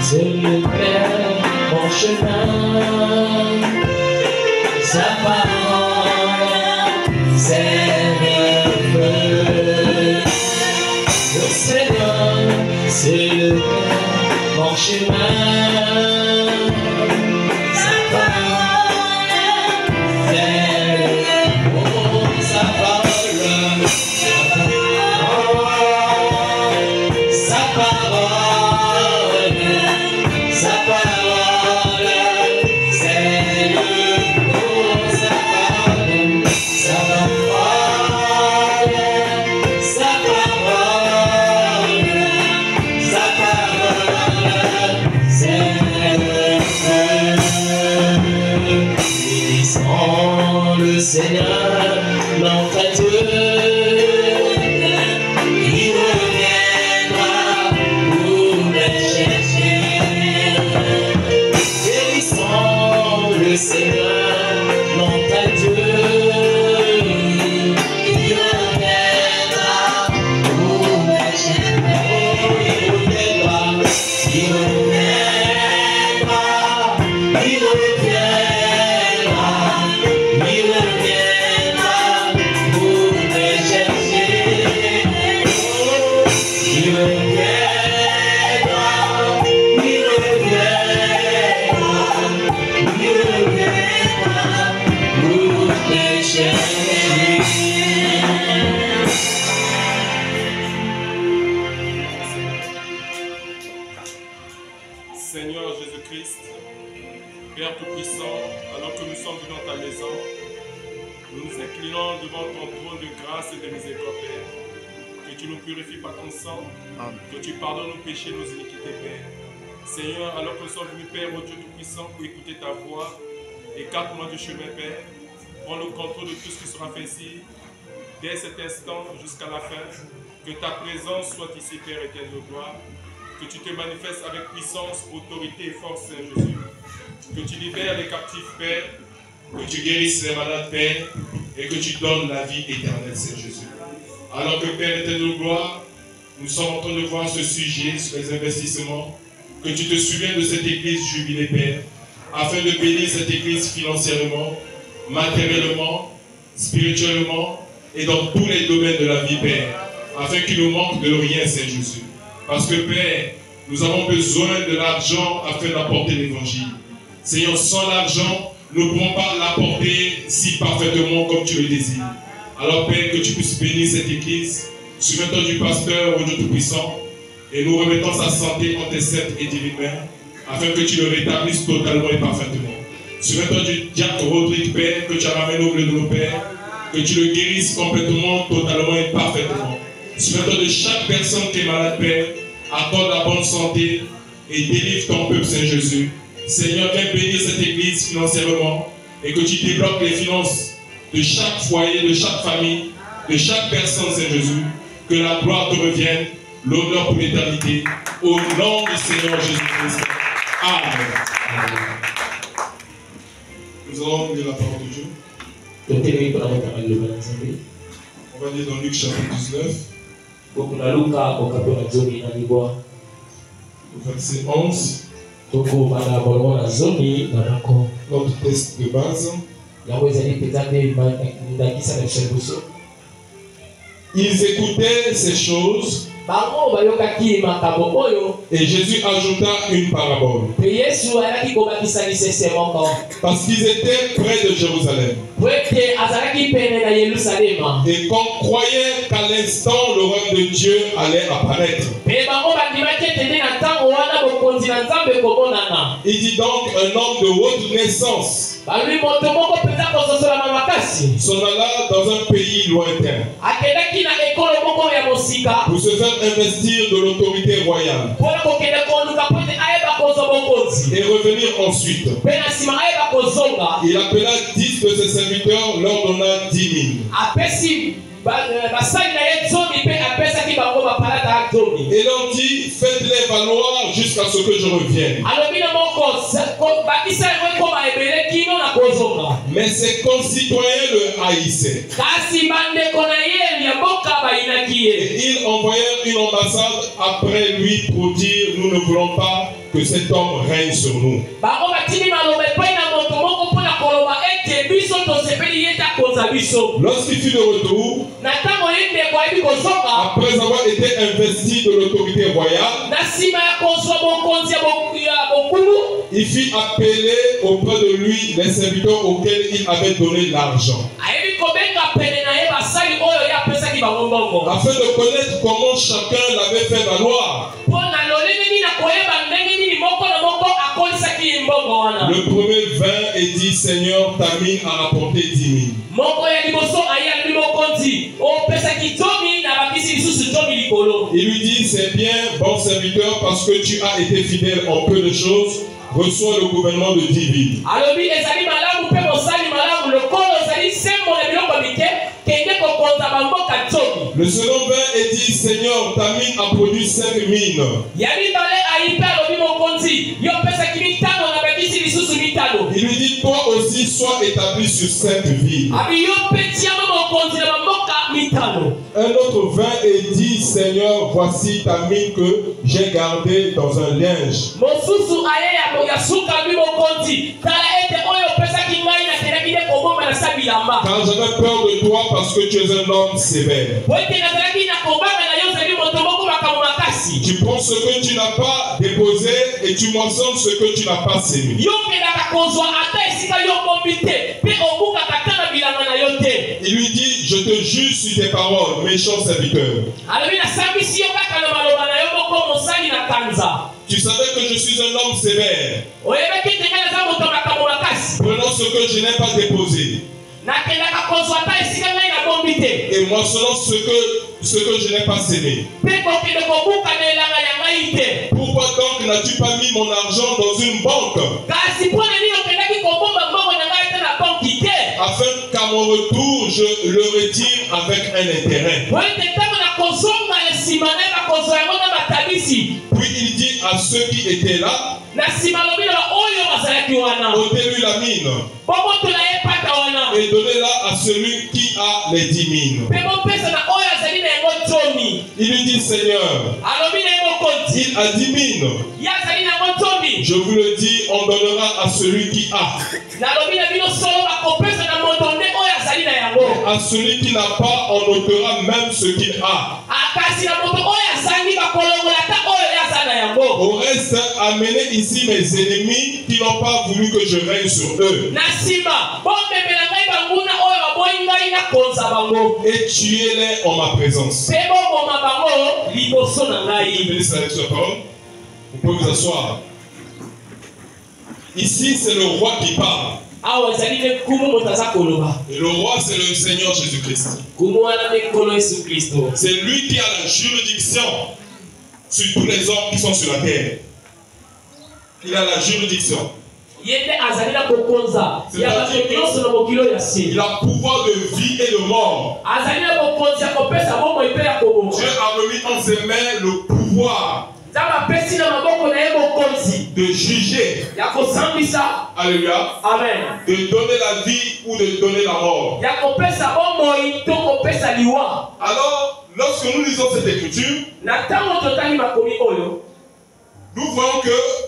C'est le Père, mon chemin, sa parole, c'est le feu. Le Seigneur, c'est le Père, mon chemin, sa parole, c'est le feu. Sa parole, sa parole. Le Seigneur, notre Dieu, il reviendra pour me chercher. Bénissons le Seigneur, notre Dieu, il reviendra pour me chercher. Il reviendra, il reviendra, il reviendra. Seigneur Jésus-Christ, Père Tout-Puissant, alors que nous sommes dans ta maison, nous nous inclinons devant ton trône de grâce et de miséricorde, Père. Que tu nous purifies par ton sang, que tu pardonnes nos péchés, nos iniquités, Père. Seigneur, alors que nous sommes venus, Père, au Dieu Tout-Puissant, pour écouter ta voix, écarte-moi du chemin, Père. Prends le contrôle de tout ce qui sera fait ici, dès cet instant jusqu'à la fin. Que ta présence soit ici, Père éternel de gloire. Que tu te manifestes avec puissance, autorité et force, Saint Jésus. Que tu libères les captifs, Père. Que tu guérisses les malades, Père. Et que tu donnes la vie éternelle, Saint Jésus. Alors que, Père éternel de gloire, nous sommes en train de voir ce sujet sur les investissements. Que tu te souviens de cette église jubilée, Père, afin de bénir cette église financièrement, matériellement, spirituellement et dans tous les domaines de la vie, Père, afin qu'il nous manque de rien, Saint Jésus. Parce que, Père, nous avons besoin de l'argent afin d'apporter l'évangile. Seigneur, sans l'argent, nous ne pouvons pas l'apporter si parfaitement comme tu le désires. Alors, Père, que tu puisses bénir cette église, souviens-toi du pasteur, au Dieu Tout-Puissant, et nous remettons sa santé en tes saintes et divines mains, afin que tu le rétablisses totalement et parfaitement. Souviens-toi du diacre Rodrigue, Père, que tu as ramené au milieu de nos pères, que tu le guérisses complètement, totalement et parfaitement. Souviens-toi de chaque personne qui est malade, Père, accorde la bonne santé et délivre ton peuple, Saint Jésus. Seigneur, viens bénir cette église financièrement et que tu débloques les finances de chaque foyer, de chaque famille, de chaque personne, Saint Jésus. Que la gloire te revienne, l'honneur pour l'éternité, au nom du Seigneur Jésus-Christ. Amen. Nous allons lire la parole de Dieu. On va lire dans Luc chapitre 19. Verset 11. Notre texte de base. Ils écoutaient ces choses. Et Jésus ajouta une parabole. Parce qu'ils étaient près de Jérusalem. Et qu'on croyait qu'à l'instant le royaume de Dieu allait apparaître. Il dit donc un homme de haute naissance s'en alla dans un pays lointain pour se faire investir de l'autorité royale et revenir ensuite. Il appela 10 de ses serviteurs, leur donna 10 000. Et l'on dit, faites-les valoir jusqu'à ce que je revienne. Mais ses concitoyens le haïssaient. Et ils envoyèrent une ambassade après lui pour dire, nous ne voulons pas que cet homme règne sur nous. Lorsqu'il fut de retour, après avoir été investi de l'autorité royale, il fit appeler auprès de lui les serviteurs auxquels il avait donné l'argent, afin de connaître comment chacun l'avait fait valoir. Le premier vint et dit, Seigneur, ta mine a rapporté 10 000. Il lui dit, c'est bien, bon serviteur, parce que tu as été fidèle en peu de choses, reçois le gouvernement de 10 000. Le second vint et dit, Seigneur, ta mine a produit 5 mines. Il lui dit, toi aussi sois établi sur 5 villes. Un autre vint et dit, Seigneur, voici ta mine que j'ai gardée dans un linge. Car j'avais peur de toi parce que tu es un homme sévère. Tu prends ce que tu n'as pas déposé et tu moissonnes ce que tu n'as pas sémé. Il lui dit, je te juge sur tes paroles, méchant serviteur. Tu savais que je suis un homme sévère. Prenons ce que je n'ai pas déposé et moissonnant ce que je n'ai pas sémé. Pourquoi donc n'as-tu pas mis mon argent dans une banque afin qu'à mon retour je le retire avec un intérêt? Puis il dit à ceux qui étaient là, ôtez-lui la mine et donnez-la à celui qui a les 10 000. Il lui dit, Seigneur, il a 10 000. Je vous le dis, on donnera à celui qui a. À celui qui n'a pas, on ôtera même ce qu'il a. Au reste, amenez ici mes ennemis qui n'ont pas voulu que je règne sur eux. Et tuez-les en ma présence. Vous pouvez vous asseoir. Ici, c'est le roi qui parle. Et le roi, c'est le Seigneur Jésus-Christ. C'est lui qui a la juridiction sur tous les hommes qui sont sur la terre. Il a la juridiction. Il a pouvoir de vie et de mort. Dieu a remis en ses mains le pouvoir de juger. Alléluia. Amen. De donner la vie ou de donner la mort. Alors, lorsque nous lisons cette écriture, nous voyons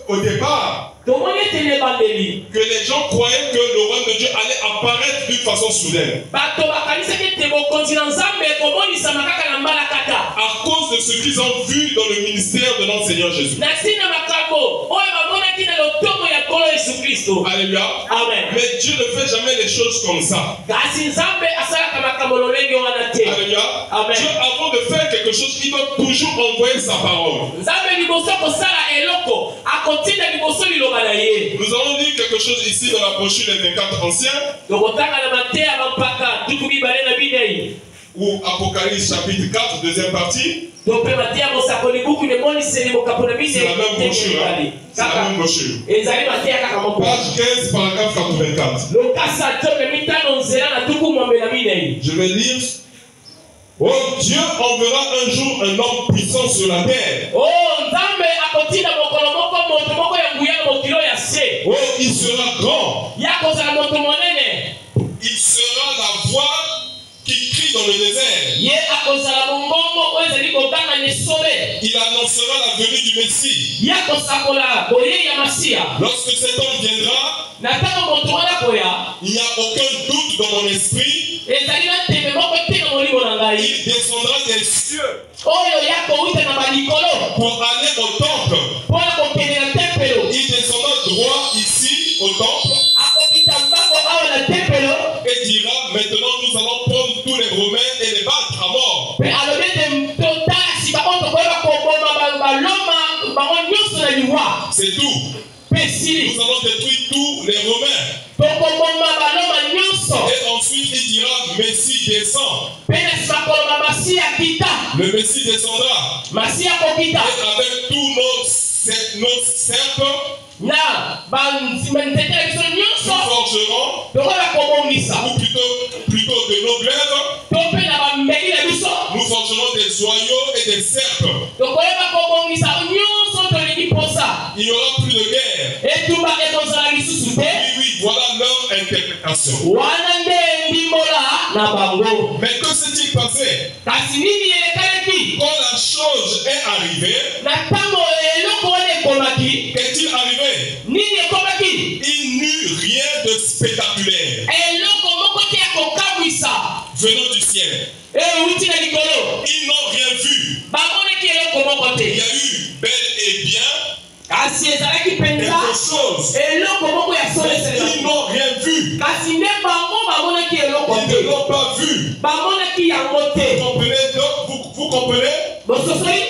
qu'au départ, que les gens croyaient que le royaume de Dieu allait apparaître d'une façon soudaine. À cause de ce qu'ils ont vu dans le ministère de notre Seigneur Jésus. Alléluia. Amen. Mais Dieu ne fait jamais les choses comme ça. Alléluia. Amen. Dieu, avant de faire quelque chose, il doit toujours envoyer sa parole. Nous allons lire quelque chose ici dans la brochure des 24 anciens. Ou Apocalypse chapitre 4, deuxième partie. C'est la même brochure. Hein? C'est la même brochure. Page 15, paragraphe 84. Je vais lire Oh, Dieu enverra un jour un homme puissant sur la terre. Oh, Nzambe akotinda mokolo moko moto moko ya nguya mokilo ya se. Oh, il sera grand. Yakozala moto monene. Il sera la voix qui crie dans le désert. Ye akozala mongongo oyo ezali koganga nesobe. Il annoncera la venue du Messie. Yakosakola boye ya Masia. Lorsque cet homme viendra, Nataka moto wana koya. il n'y a aucun doute dans mon esprit. Ezali na tembe moko te na molimo na ngai. Il descendra des cieux Oyo yakowuta na balikolo. pour aller au temple. Mpona kokende na tempelo. Il descendra droit ici au temple Akopita mbango awa na tempelo. et dira, maintenant nous allons prendre tous les Romains et les battre à mort. Pe alobete totala si baoto koyeba koboma baloma bango nyonso na liwa. C'est tout. Pe sili. Nous allons détruire tous les Romains. Tokoboma baloma nyonso. Et ensuite il dira, Messie descend. Pe na nsima koloba Masia kita. Le Messie descendra. Masia kokita. Et avec tous nos serpents, Na banzete na biso nous nyonso. forgerons, Tokola kobongisa. ou plutôt de nos glaives, To pe na bambeli na biso. nous forgerons des joyaux et des serpents. Tokoyeba kobongisa nyonso tolingi posa. Il n'y aura plus de guerre. Etumba ekozala lisusu te. Oui, voilà leur interprétation. Wana nde ndimbola na bango. Mais que s'est-il passé? Kasi nini elekalaki? Quand la chose est arrivée, Na ntango eloko wana ekomaki. qu'est-il arrivé? Nini ekomaki? Il n'eut rien de spectaculaire Eloko moko te ya kokamwisa. venant du ciel. Euti na likolo. Ils n'ont rien vu. Bamonaki eloko moko Il y te. a eu bel et bien Kasi ezalaki quelque mpenza chose. eloko moko ya Mais solesela. ils n'ont rien vu. Kasi nde bango bamonaki eloko Ils ne te. l'ont pas vu. Bamonaki yango Vous te. comprenez donc? Vous comprenez? Bososoli?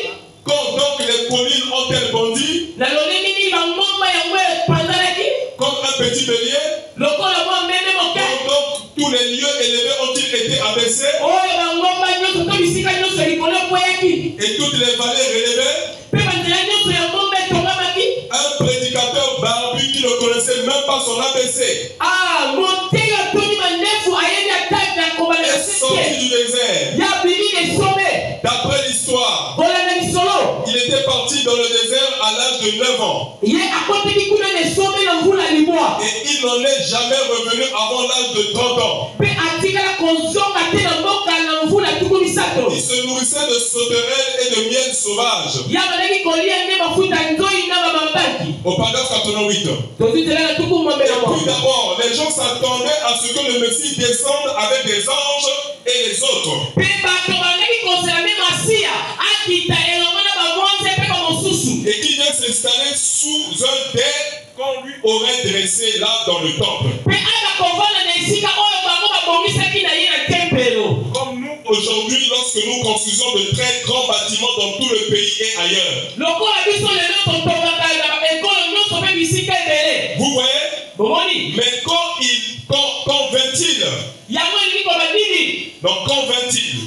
Quand donc les collines ont-elles bondi Naloni nini bangomba yango epanzanaki? comme un petit bélier? Lokola mwa meme moke. Quand donc tous les lieux élevés ont-ils été abaissés? Oyo bangomba nyonso to bisika nyonso likolo ekweyaki. Et toutes les vallées relevées? Mpe banzela nyonso ya ngomba etongamaki. Un prédicateur barbu qui ne connaissait même pas son ABC Ah, moteyo atoni mandefu ayebi ata na kobala est sorti seke. du désert. Ya bili esome. D'après l'histoire, Bolanda lisolo. il était parti dans le désert à l'âge de 9 ans. Ye akoteki kuna nesome na mvula limwa. Et il n'en est jamais revenu avant l'âge de 30 ans. Mpe atikala kozonga te na mboka na mvula tuku misato. Il se nourrissait de sauterelles et de miel sauvage. Ya bandaki kolia nde mafuta nzoi na bamambaki. Au paragraphe 88. Tozitela na tuku mwambe na Et puis mwa. d'abord, les gens s'attendaient à ce que le Messie descende avec des anges et les autres. Mpe bato bandaki kozela nde Masia akita elongo na bamwanze mpe bamosusu. Et qui vient s'installer sous un dais qu'on lui aurait dressé là dans le temple. Mpe aka kovanda na esika oyo bango babongisaki na ye na tempelo. Comme nous aujourd'hui, lorsque nous construisons de très grands bâtiments dans tout le pays et ailleurs. Lokola biso lelo totongaka na baekolo nyonso mpe bisika ebele. Vous voyez? Bomoni? Mais quand vint-il? Yango elingi koba nini? Donc quand vint-il?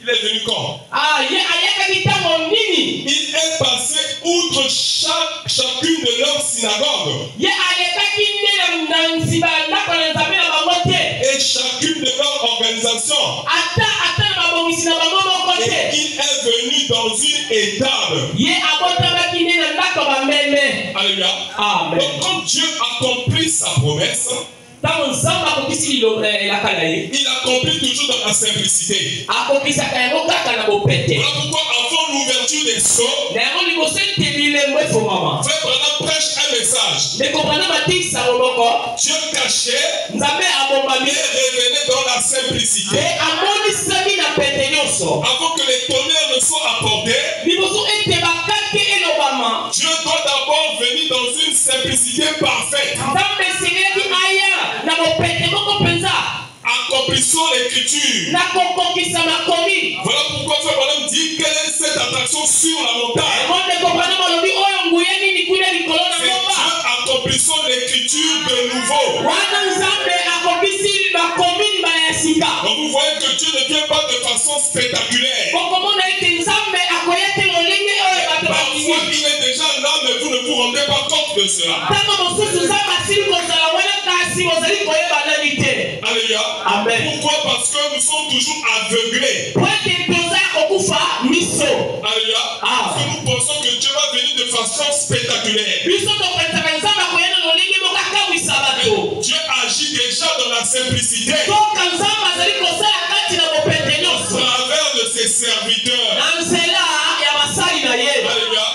Il est venu quand? Ah, ye ayakaki ntango nini? Il est passé outre chacune de leurs synagogues Ye alekaki nde na nsima ndako na nzambe na bango te. et chacune de leurs organisations. Ata na babongisi na bango moko Et te. il est venu dans une étable. Ye abotamaki nde na ndako bameme. Alléluia. Amen. Donc quand Dieu accomplit sa promesse, Ntango nzambe akokisi elaka na ye, il accomplit toujours dans la simplicité. akokisaka yango kaka na bopete. Voilà pourquoi avant l'ouverture des sceaux, Na yango liboso ete bilembo efongama. Frère Branham prêche un message. Ndeko Branham atekisango moko. Dieu caché Nzambe abombami. est révélé dans la simplicité. Mpe amonisami na pete nyonso. Avant que les tonnerres ne soient apportés, Liboso ete bakake elobama. Dieu doit d'abord venir dans une simplicité parfaite. Nzambe esengelaki aya na bopete moko mpenza. Accomplissons l'écriture. Na kokokisa makomi. Voilà pourquoi Frère Branham dit quelle est cette attraction sur la montagne. Yango ndeko Branham alobi oyo nguya nini kuna likolo na C'est ngomba. Dieu accomplissons l'écriture de nouveau. Wana nzambe akokisi makomi mbala ya sika. Donc vous voyez que Dieu ne vient pas de façon spectaculaire. Bokomona ete nzambe akoya te lolenge oyo bato Parfois bakini. il est déjà là, mais vous ne vous rendez pas compte de cela. Ntango mosusu nzambe asili kozala wana kasi bozali koyeba nani te. Alléluia. Amen. Pourquoi? Parce que nous sommes toujours aveuglés. Po ete spectaculaire. Dieu agit déjà dans la simplicité. À travers de ses serviteurs. Alléluia.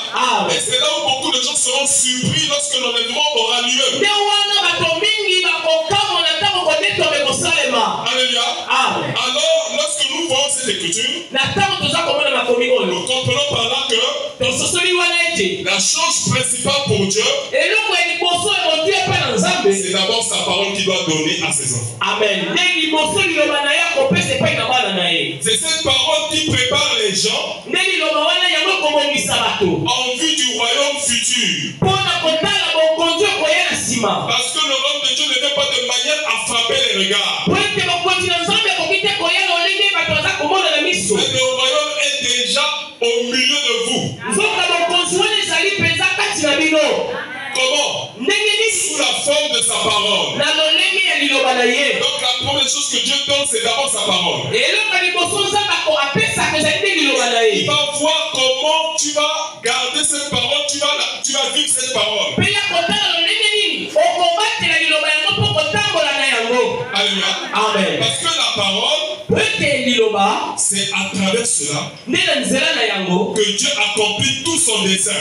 Et c'est là où beaucoup de gens seront surpris lorsque l'enlèvement aura lieu. Alléluia. Alors, lorsque nous voyons cette écriture, nous comprenons par là que la chose principale pour Dieu, c'est d'abord sa parole qu'il doit donner à ses enfants. Amen. C'est cette parole qui prépare les gens en vue du royaume futur. Parce que le royaume de Dieu ne vient pas de manière à frapper les regards. Mais le royaume est déjà au milieu de vous. Comment? Sous la forme de sa parole. Donc la première chose que Dieu donne, c'est d'abord sa parole. Il va voir comment tu vas garder cette parole, tu vas vivre cette parole. Alléluia. Amen. Parce que la parole, c'est à travers cela que Dieu accomplit tout son dessein.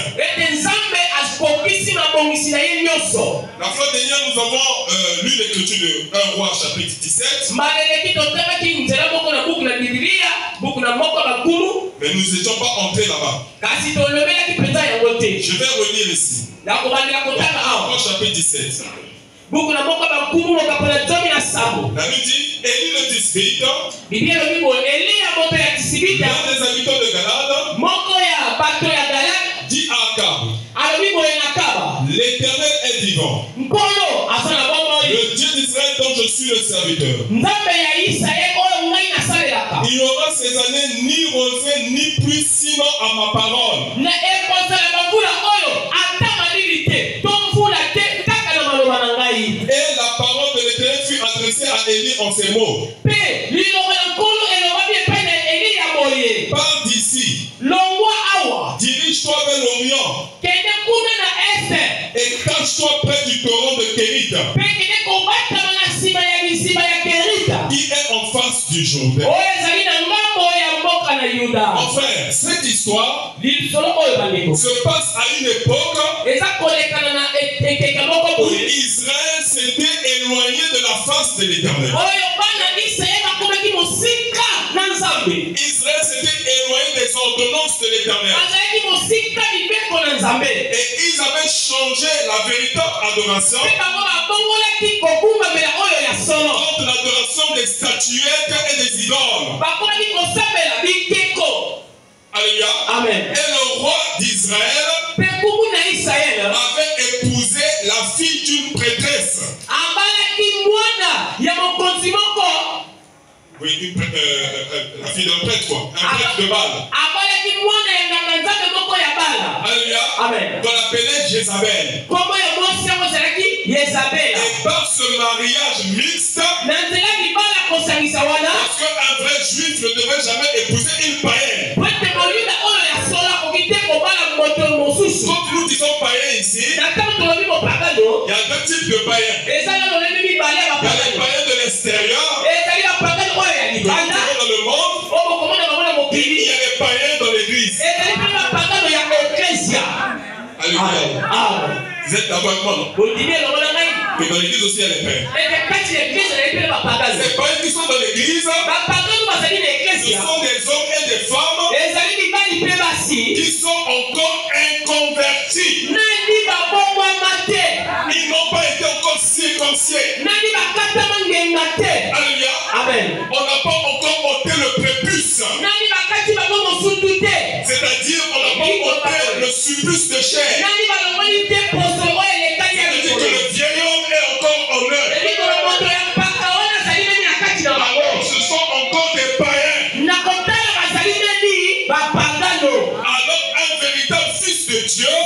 La fois dernière, nous avons lu l'écriture de 1 Roi chapitre 17. Mais nous n'étions pas entrés là-bas. Je vais relire ici. 1 Roi chapitre 17. La Bible dit, Élie le Tisbite, l'un des habitants de Galade, dit à Akab, l'Éternel est vivant, le Dieu d'Israël dont je suis le serviteur. Il n'y aura ces années ni rosée ni pluie sinon à ma parole. Et la parole de l'Éternel fut adressée à Élie en ces mots. Pars d'ici. Dirige-toi vers l'Orient. Et cache-toi près du torrent de Kérit, qui est en face du Jourdain. Enfin, cette histoire se passe à une époque où Israël s'était éloigné de la face de l'Éternel. Israël s'était éloigné des ordonnances de l'Éternel. Et ils avaient changé la véritable adoration contre l'adoration des statuettes et des idoles. Alléluia. Amen. Et le roi d'Israël avait épousé la fille d'une prêtresse. Oui, la fille d'un prêtre, quoi. Un prêtre de Baal. Alléluia. Amen. Qu'on appelait Jézabel. Et par ce mariage mixte, parce qu'un vrai juif ne devait jamais épouser une païenne. Quand nous disons païen ici, il y a deux types de païens. Il y a les païens de l'extérieur, dans le monde, et il y a les païens dans l'église. Alléluia. Vous êtes d'accord avec moi, non? Mais dans l'église aussi, il y a les païens. Ces païens qui sont dans l'église, ce sont des hommes et des femmes qui sont encore inconvertis. Ils n'ont pas été encore circoncis. Alléluia. Amen. On n'a pas encore ôté le prépuce. C'est-à-dire, on n'a pas ôté le supplice de chair. C'est-à-dire que le vieil homme est encore en œuvre. Alors, ce sont encore des païens. Alors, un véritable fils de Dieu ne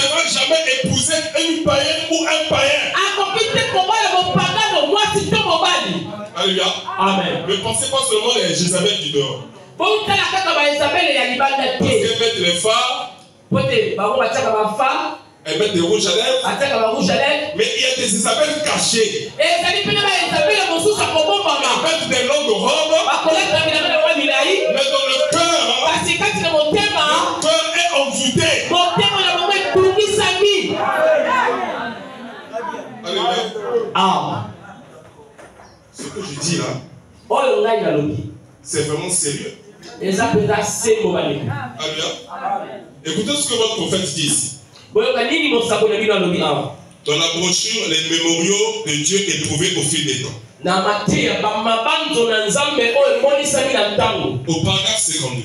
devra jamais épouser une païenne ou un païen. Alléluia. Amen. Ne pensez pas seulement les Jézabel du dehors. Parce qu'elles mettent les phares Elles mettent des rouges à lèvres. Mais il y a des Isabelles cachées. Elles mettent des longues robes. Mais dans le cœur est envoûté. Alléluia. Ce que je dis là, c'est vraiment sérieux. Alléluia. Écoutez ce que votre prophète dit ici. Dans la brochure, les mémoriaux de Dieu éprouvés au fil des temps. Au paragraphe 52.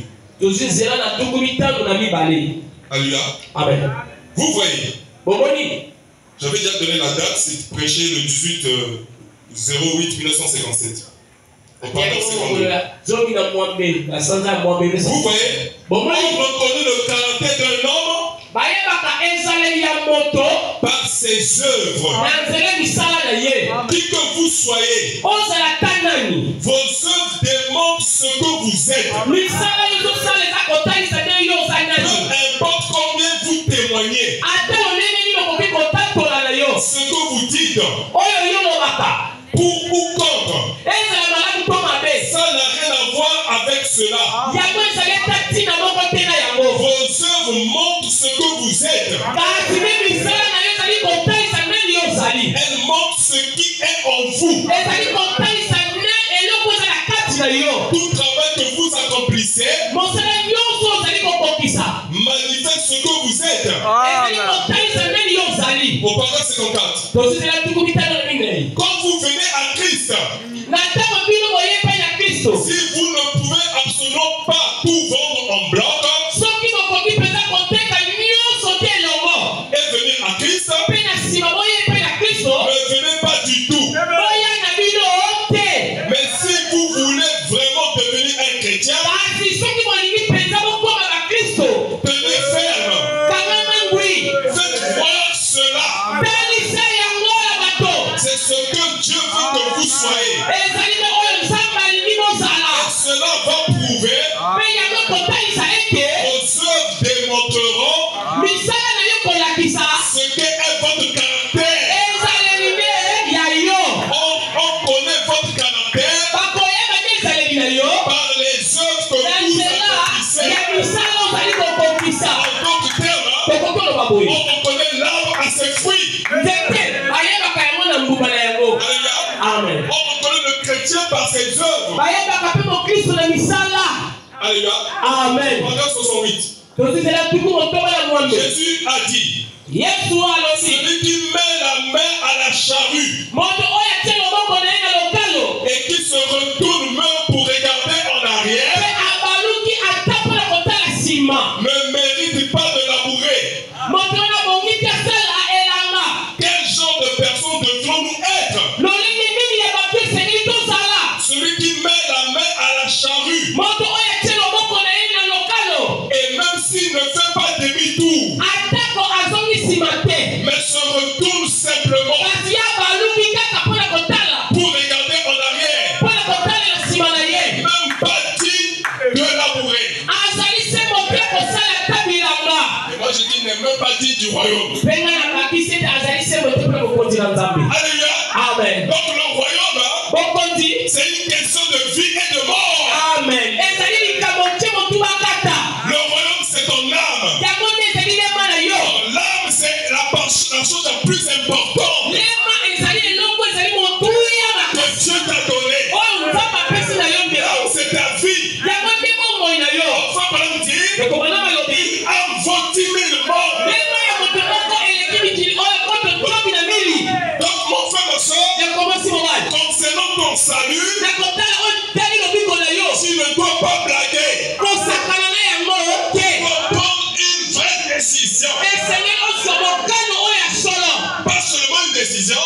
Alléluia. Amen. Vous voyez, j'avais déjà donné la date, c'est prêché le 18/08/1957. Au paragraphe 52. Vous voyez, on reconnaît le caractère d'un homme par ses œuvres. Qui que vous soyez, vos œuvres démontrent ce que vous êtes. Peu importe combien vous témoignez, ce que vous dites, pour ou contre, ça n'a rien à voir avec cela. Vos œuvres montrent ce que vous êtes. Elles montrent ce qui est en vous. Tout travail que vous accomplissez manifeste ce que vous êtes. Au paragraphe 54. Quand vous venez à Christ, si vous ne pouvez absolument pas tout vendre en bloc et venir à Christ, ne venez pas du tout. Mais si vous voulez vraiment devenir un chrétien, tenez ferme. Faites voir cela. C'est ce que Dieu veut que vous soyez. Cela va prouver, vos œuvres démontreront ce qu'est votre caractère. On connaît votre caractère par les œuvres que vous accomplissez. En d'autres termes, on reconnaît l'arbre à ses fruits. Amen. On reconnaît le chrétien par ses œuvres. Alléluia. Amen. Paragraphe 68. Jésus a dit, celui qui met la main à la charrue et qui se retourne même pour regarder en arrière ne mérite pas de labourer. Quel genre de personne devons-nous être? Celui qui met la main à la charrue et même s'il ne fait pas demi-tour mais se retourne simplement pour regarder en arrière, même pas digne de labourer. Et moi je dis n'est même pas digne du royaume. Alléluia. Amen. Donc le royaume, c'est une question de vie et de mort. Amen. Le royaume c'est ton âme. L'âme c'est la chose la plus importante que Dieu t'a donné. L'âme c'est ta vie. Enfin par exemple dire, il a 20 000 morts. Donc mon frère, ma soeur, concernant ton salut, tu ne dois pas blaguer. Tu dois prendre une vraie décision. Pas seulement une décision,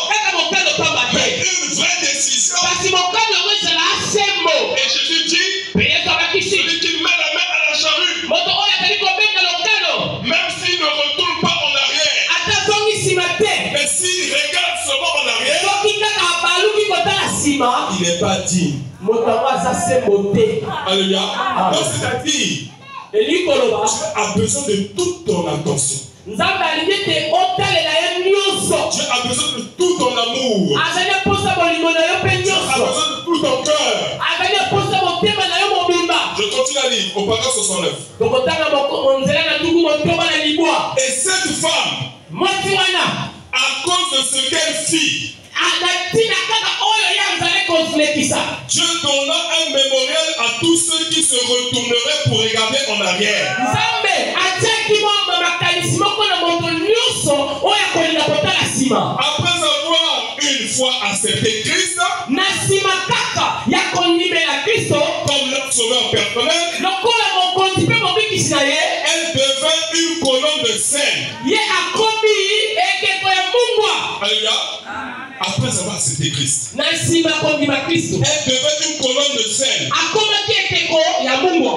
mais une vraie décision. Et Jésus dit, celui qui met la main à la charrue, même s'il ne retourne pas en arrière, mais s'il regarde seulement en arrière, il n'est pas digne. Alléluia. Donc c'est-à-dire, Dieu a besoin de toute ton attention. Dieu a besoin de tout ton amour. Dieu a besoin de tout ton cœur. Je continue à lire au paragraphe 69. Et cette femme, à cause de ce qu'elle fit, Dieu donna un mémorial à tous ceux qui se retourneraient pour regarder en arrière. Après avoir une fois accepté Christ comme leur sauveur personnel, elle devint une colonne de scène. Alléluia. Après avoir accepté Christ, elle devint une colonne de scène.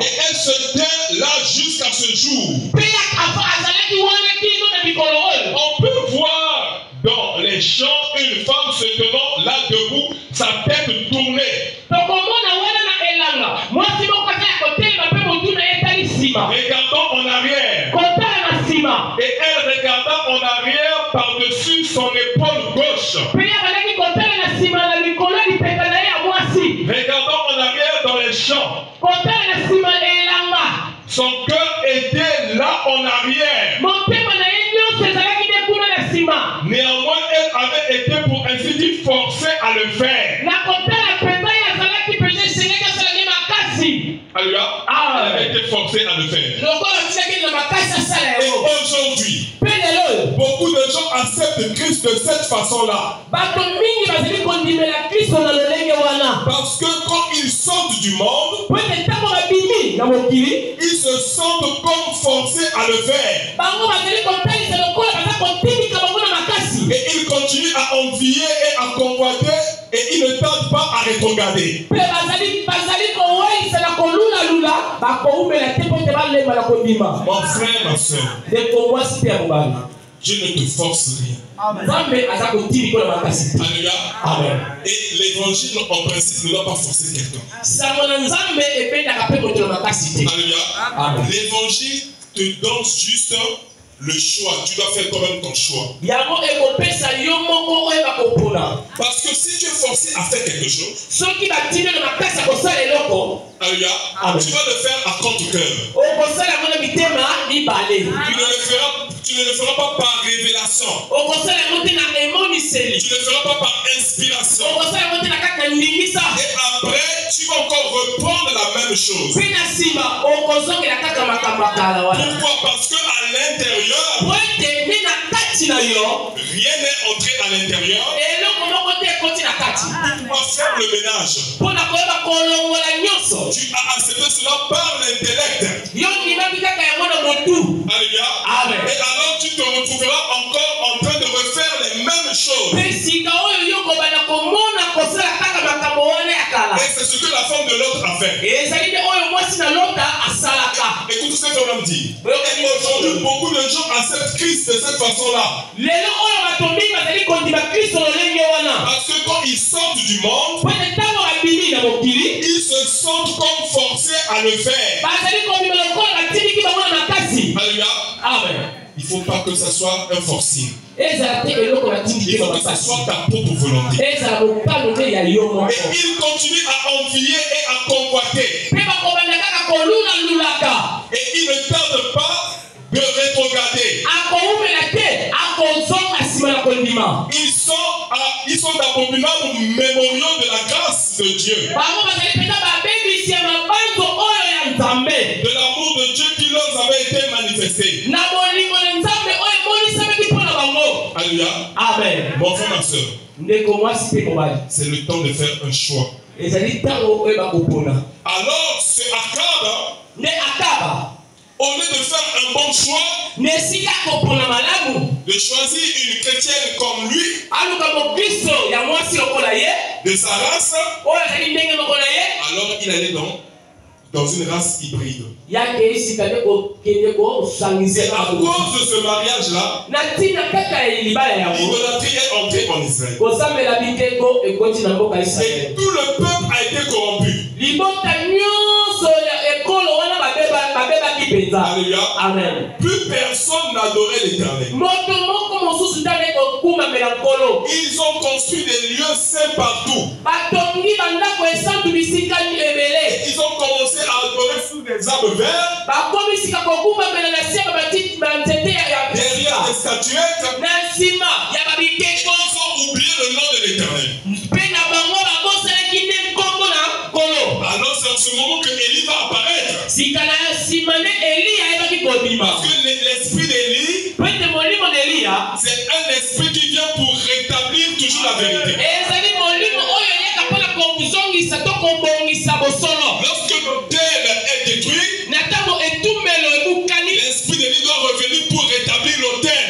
Et elle se tient là jusqu'à ce jour. On peut voir dans les champs une femme se tenant là debout, sa tête tournée. Regardant en arrière. Et elle regarda en arrière par-dessus son épaule gauche. Regardant en arrière dans les champs. Son cœur était là en arrière. Néanmoins, elle avait été pour ainsi dire forcée à le faire. Alléluia. Elle avait été forcée à le faire. Et aujourd'hui, beaucoup de gens acceptent Christ de cette façon-là. Parce que quand ils sortent du monde, ils se sentent comme forcés à le faire. Et ils continuent à envier et à convoiter et ils ne tardent pas à rétrograder. Mon frère, ma soeur, Dieu ne te force rien. Alléluia. Amen. Et l'évangile en principe ne doit pas forcer quelqu'un. Alléluia. L'évangile te donne juste le choix. Tu dois faire toi-même ton choix. Parce que si tu es forcé à faire quelque chose, alléluia, tu vas le faire à contre-cœur. Tu ne le feras pas par révélation. Tu ne le feras pas par inspiration. Et après, tu vas encore reprendre la même chose. Pourquoi? Parce qu'à l'intérieur, rien n'est entré à l'intérieur pour faire le ménage. Tu as accepté cela par l'intellect. Alléluia. Et alors tu te retrouveras encore en train de refaire les mêmes choses. Et c'est ce que la femme de l'autre a fait. Écoute ce que l'homme dit. Aujourd'hui, beaucoup de gens acceptent Christ de cette façon-là. Parce que quand ils sortent du monde, ils se sentent comme forcés à le faire. Alléluia. Amen. Il ne faut pas que ça soit un forcing. Il faut que ça soit ta propre volonté. Et il continue à envier et à convoiter. Et il ne tarde pas de rétrograder. Ils sont d'abominables mémoriaux de la grâce de Dieu. De l'amour de Dieu qui leur avait été manifesté. Alléluia. Amen. Mon frère, ma soeur, c'est le temps de faire un choix. Alors, c'est Akab, au lieu de faire un bon choix, de choisir une chrétienne comme lui, de sa race, alors il allait dans une race hybride. Et à cause de ce mariage-là, l'idolâtrie est entrée en Israël. Et tout le peuple a été corrompu. Alléluia. Amen. Plus personne n'adorait l'Éternel. Ils ont construit des lieux saints partout. Ils ont commencé à adorer sous des arbres verts, derrière des statuettes. Ils ont oublié le nom de l'Éternel. Alors c'est en ce moment que Élie va apparaître. Parce que l'esprit d'Élie, c'est un esprit qui vient pour rétablir toujours la vérité. Lorsque l'autel est détruit, l'esprit d'Élie doit revenir pour rétablir l'autel.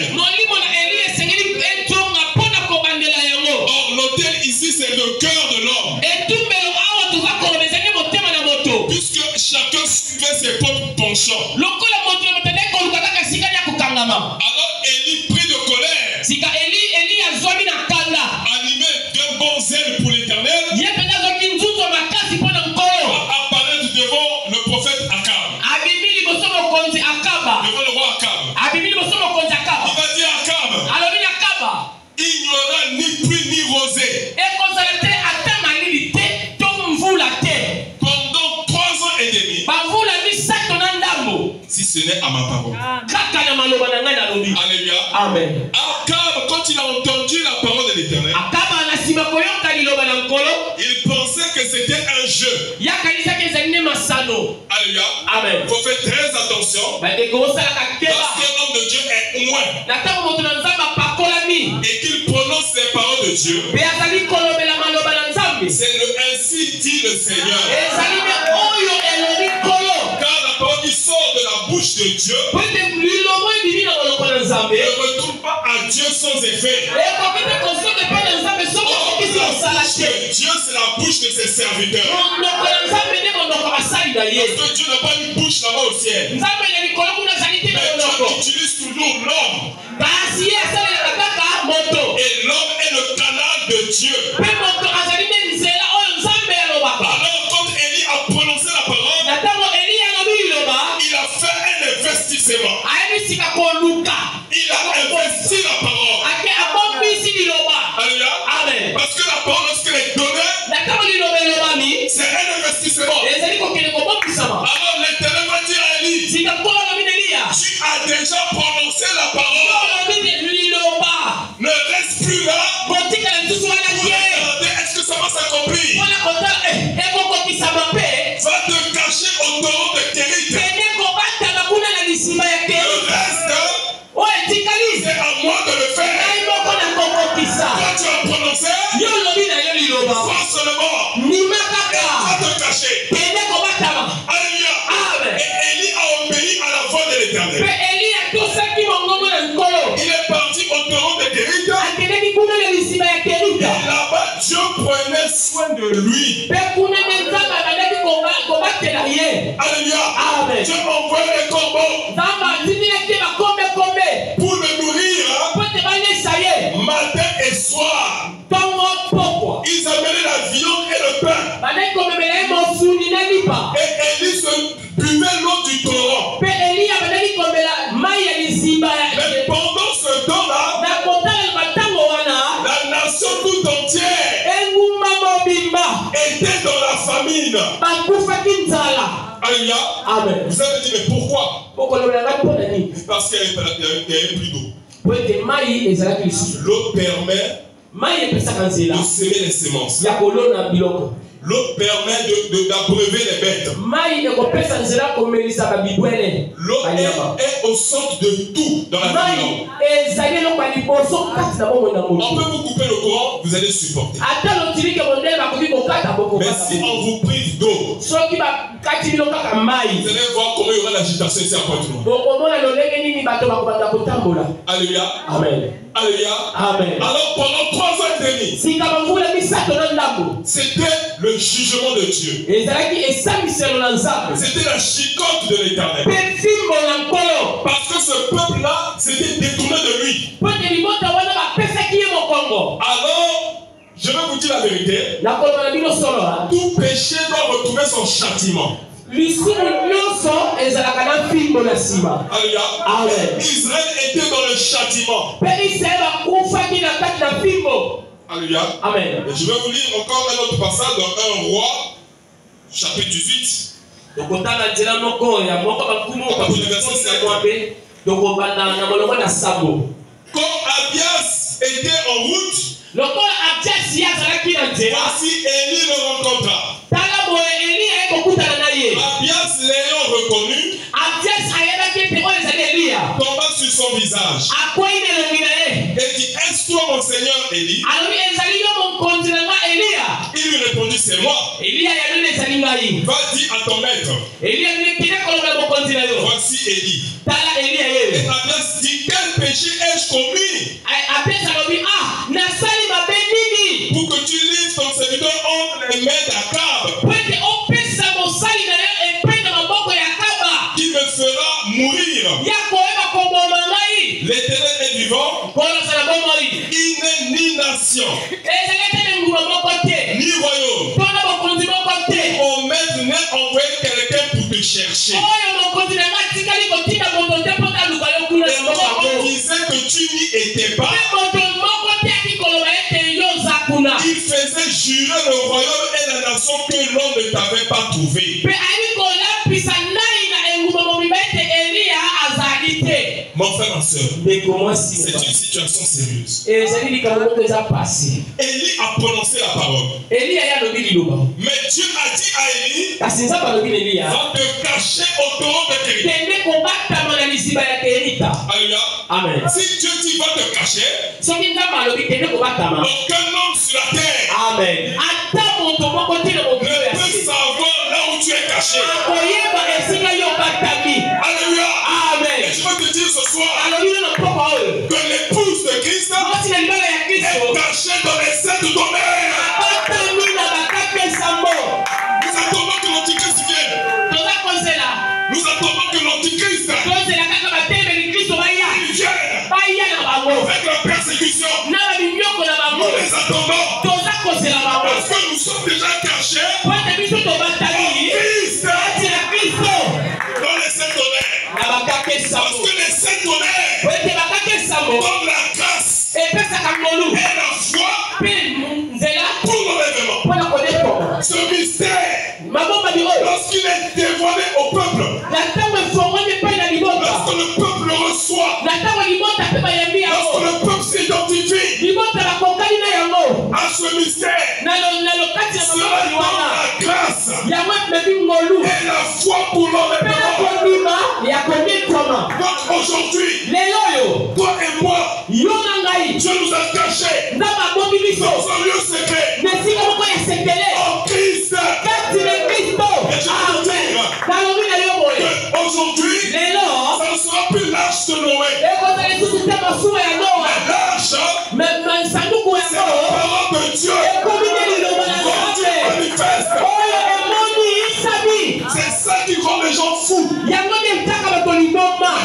Or, l'autel ici, c'est le cœur de l'homme. Puisque chacun suivait ses propres penchants. Alors Élie prit de colère, animé d'un bon zèle pour l'Éternel, va apparaître devant le prophète Akab. Devant le roi Akab. Il va dire à Akab, il n'y aura ni pluie ni rosée pendant 3 ans et demi, si ce n'est à ma parole. Alléluia. Amen. Akab, quand il a entendu la parole de l'Éternel, il pensait que c'était un jeu. Alléluia. Amen. Il faut faire très attention. Lorsqu'un homme de Dieu est loin et qu'il prononce les paroles de Dieu, c'est le ainsi dit le Seigneur. Car la parole qui sort de la bouche de Dieu ne retourne pas à Dieu sans effet. Dieu, c'est la bouche de ses serviteurs. Parce que Dieu n'a pas une bouche là-bas au ciel. Mais Dieu utilise toujours l'homme. Et l'homme est le canal de Dieu. Alors quand Élie a prononcé la parole, il a fait un investissement. Il a investi la parole. Alléluia. Parce que la parole, lorsqu'elle est donnée, c'est un investissement. Alors l'Éternel va dire à Élie, tu as déjà prononcé la parole. Ne reste plus là. Regardez, est-ce que ça va s'accomplir? Va te cacher au torrent de Kérit. Le reste, c'est à moi de le faire. Quand tu as prononcé, crois seulement. Va te cacher. Alléluia. Et Élie a obéi à la voix de l'Éternel. Il est parti au torrent de Kérit. Et là-bas, Dieu prenait soin de lui. Alléluia. Dieu envoyait les corbeaux pour le nourrir matin et soir. Ils amenaient la viande et le pain. Et Élie se buvait l'eau du torrent. Mais pendant ce temps-là, la nation tout entière était dans la famine. Alléluia. Amen. Vous avez dit, mais pourquoi? Parce qu'il n'y avait plus d'eau. L'eau permet de semer les semences. L'eau permet d'abreuver les bêtes. L'eau est au centre de tout dans la vie. On peut vous couper le courant, vous allez supporter. Mais si on vous prive d'eau, vous allez voir comment il y aura l'agitation ici à Pointe-Noire. Alléluia. Amen. Alléluia. Amen. Alors pendant 3 ans et demi, c'était le jugement de Dieu. C'était la chicote de l'Éternel. Parce que ce peuple-là s'était détourné de lui. Alors, je vais vous dire la vérité. Tout péché doit retrouver son châtiment. Alléluia. Amen. Israël était dans le châtiment. Alléluia. Amen. Et je vais vous lire encore un autre passage dans 1 Roi, chapitre 18. Quand Abias était en route, voici Élie le rencontra. Abias l'ayant reconnu, tomba sur son visage et dit: est-ce toi mon Seigneur Élie? Il lui répondit: c'est moi. Va dire à ton maître: voici Élie. Et Abias dit: quel péché ai-je commis pour que tu livres ton serviteur entre les mains d'Akab, qui me fera mourir? L'Éternel est vivant, il n'est ni nation, ni royaume. Mon maître n'est envoyé quelqu'un pour te chercher. Et moi, on disait que tu n'y étais pas. Il faisait jurer le royaume et la nation que l'on ne t'avait pas trouvé. Mon frère, ma soeur, c'est une situation sérieuse. Élie a prononcé la parole. Mais Dieu a dit à Élie: va te cacher au torrent de Kérit. Alléluia. Amen. Si Dieu dit va te cacher, aucun homme sur la terre ne peut savoir là où tu es caché. Alléluia. Amen. Et je veux te dire ce soir que l'épouse de Christ est cachée dans les seins de ton mère. Nous attendons que l'Antichrist vienne. Nous attendons que l'Antichrist vienne avec la persécution. Nous les attendons parce que nous sommes déjà cachés en Christ dans les seins tonnerres. Parce que les seins tonnerres donnent la grâce et la foi pour l'enlèvement. Ce mystère, lorsqu'il est dévoilé au peuple, lorsque le peuple le reçoit, lorsque le peuple s'identifie à ce mystère, cela donne la grâce et la foi pour l'enlèvement. Donc aujourd'hui, toi et moi, Dieu nous a cachés dans un lieu secret en Christ. Et je veux te dire qu'aujourd'hui, ça ne sera plus l'arche de Noé. Mais l'arche, c'est la parole de Dieu. Manifeste. C'est ça qui rend les gens fous.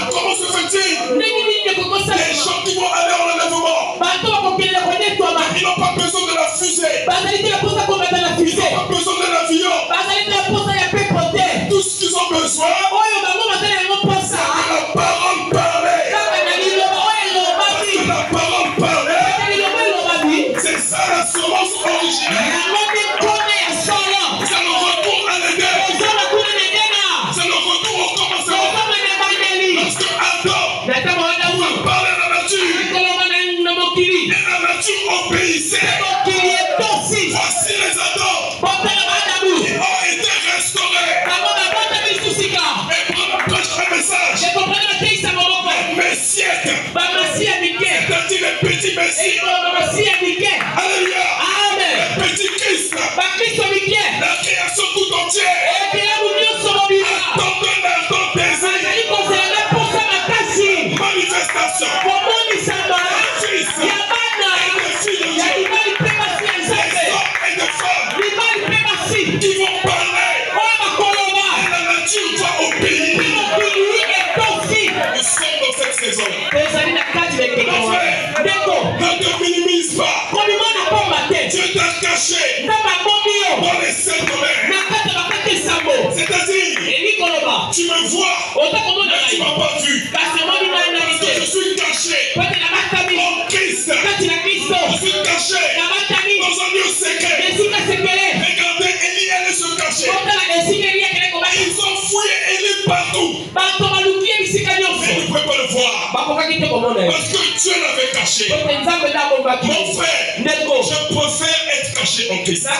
Comment se fait-il? Les gens qui vont aller en enlèvement, ils n'ont pas besoin de la fusée. Ils n'ont pas besoin de l'avion. Tout ce qu'ils ont besoin, c'est de la parole parlée. Parce que la parole parlée, c'est ça la semence originale. C'est le retour à l'Éden. C'est le retour au commencement. Lorsque Adam parlait à la nature, et la nature obéissait. Voici les Adams qui ont été restaurés. Et pour prêcher un message, les messieurs, c'est-à-dire les petits messieurs. Alléluia. Les petits Christ, la création tout entière attendait d'un désir. Manifestation. Fils et des filles de Dieu. Des hommes et des femmes qui vont parler. Et la nature va obéir. Nous sommes dans cette saison. Ne te minimise pas. Dieu t'a caché dans les seins de mer. C'est-à-dire, Tu me vois, mais tu ne m'as pas vu. Parce que je suis caché en Christ. Je suis caché dans un lieu secret. Regardez, Élie allait se cacher. Ils ont fouillé Élie partout. Mais ils ne pouvaient pas le voir. Parce que Dieu l'avait caché. Mon frère, je préfère être caché en Christ. Je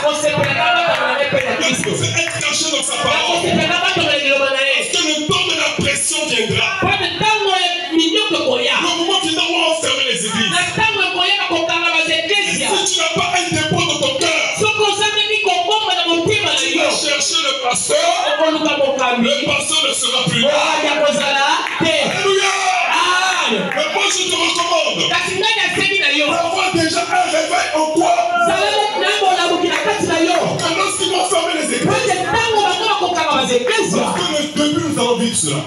préfère être caché dans sa parole. Parce que le temps de la pression viendra. Le moment viendra où on va fermer les églises. Si tu n'as pas un dépôt dans ton cœur, tu vas chercher le pasteur. Le pasteur ne sera plus là. Alléluia. Mais moi je te recommande d'avoir déjà un réveil en toi. Que lorsqu'ils vont fermer les églises, parce que le début nous avons vu cela.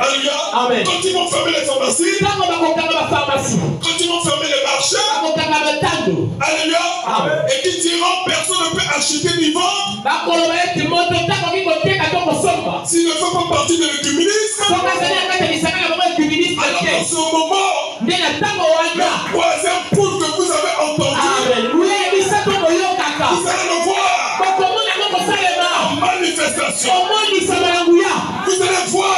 Alléluia. Quand ils vont fermer les pharmacies, quand ils vont fermer les marchés, alléluia, et qu'ils diront personne ne peut acheter ni vendre s'il ne fait pas partie de l'écuménisme. Alors en ce moment, le troisième point que vous avez entendu, vous allez le voir en manifestation. Vous allez voir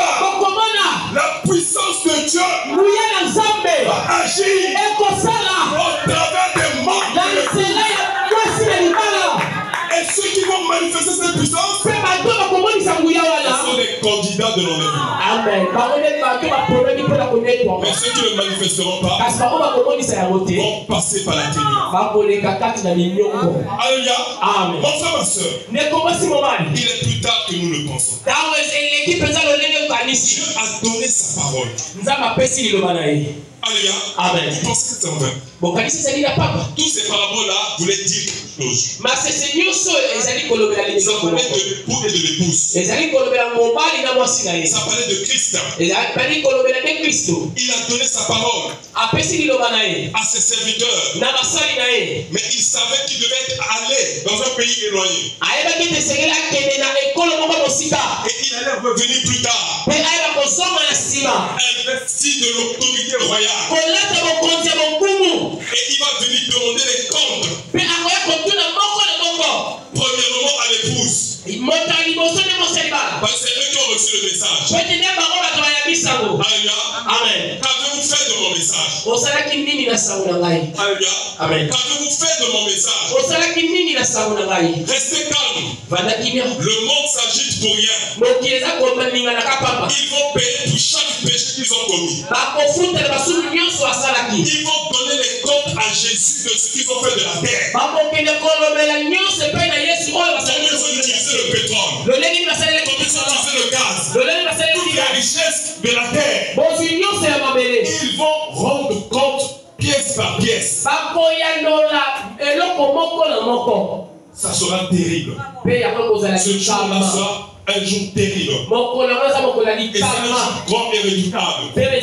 la puissance de Dieu va agir au travers des membres. Et ceux qui vont manifester cette puissance sont des candidats de l'enlèvement. Mais ceux qui ne manifesteront pas vont passer par la ténèbre. Alléluia. Mon frère, ma soeur, il est plus tard que nous le pensons. Dieu a donné sa parole. Alléluia. Amen. Vous pensez que c'est en vain? Tous ces paraboles-là voulaient dire quelque chose. Ça parlait de l'époux et de l'épouse. Ça parlait de Christ. Il a donné sa parole à ses serviteurs. Mais il savait qu'il devait aller dans un pays éloigné. Et il allait revenir plus tard. Investi de l'autorité royale. Et il va venir demander les comptes. Premièrement à l'épouse. Parce que c'est eux qui ont reçu le message. Alléluia. Amen. Qu'avez-vous fait de mon message? Alléluia. Amen. Qu'avez-vous fait de mon message? Restez calme. Le monde s'agite pour rien. Ils vont payer pour chaque péché qu'ils ont commis. Ils vont donner les comptes à Jésus de ce qu'ils ont fait de la terre. Comment ils ont utilisé le pétrole? Comment ils ont utilisé le gaz? Toutes les richesses de la terre. Ils vont rendre compte pièce par pièce. Ça sera terrible. Ce jour-là sera un jour terrible. Et c'est un jour grand et redoutable. Mais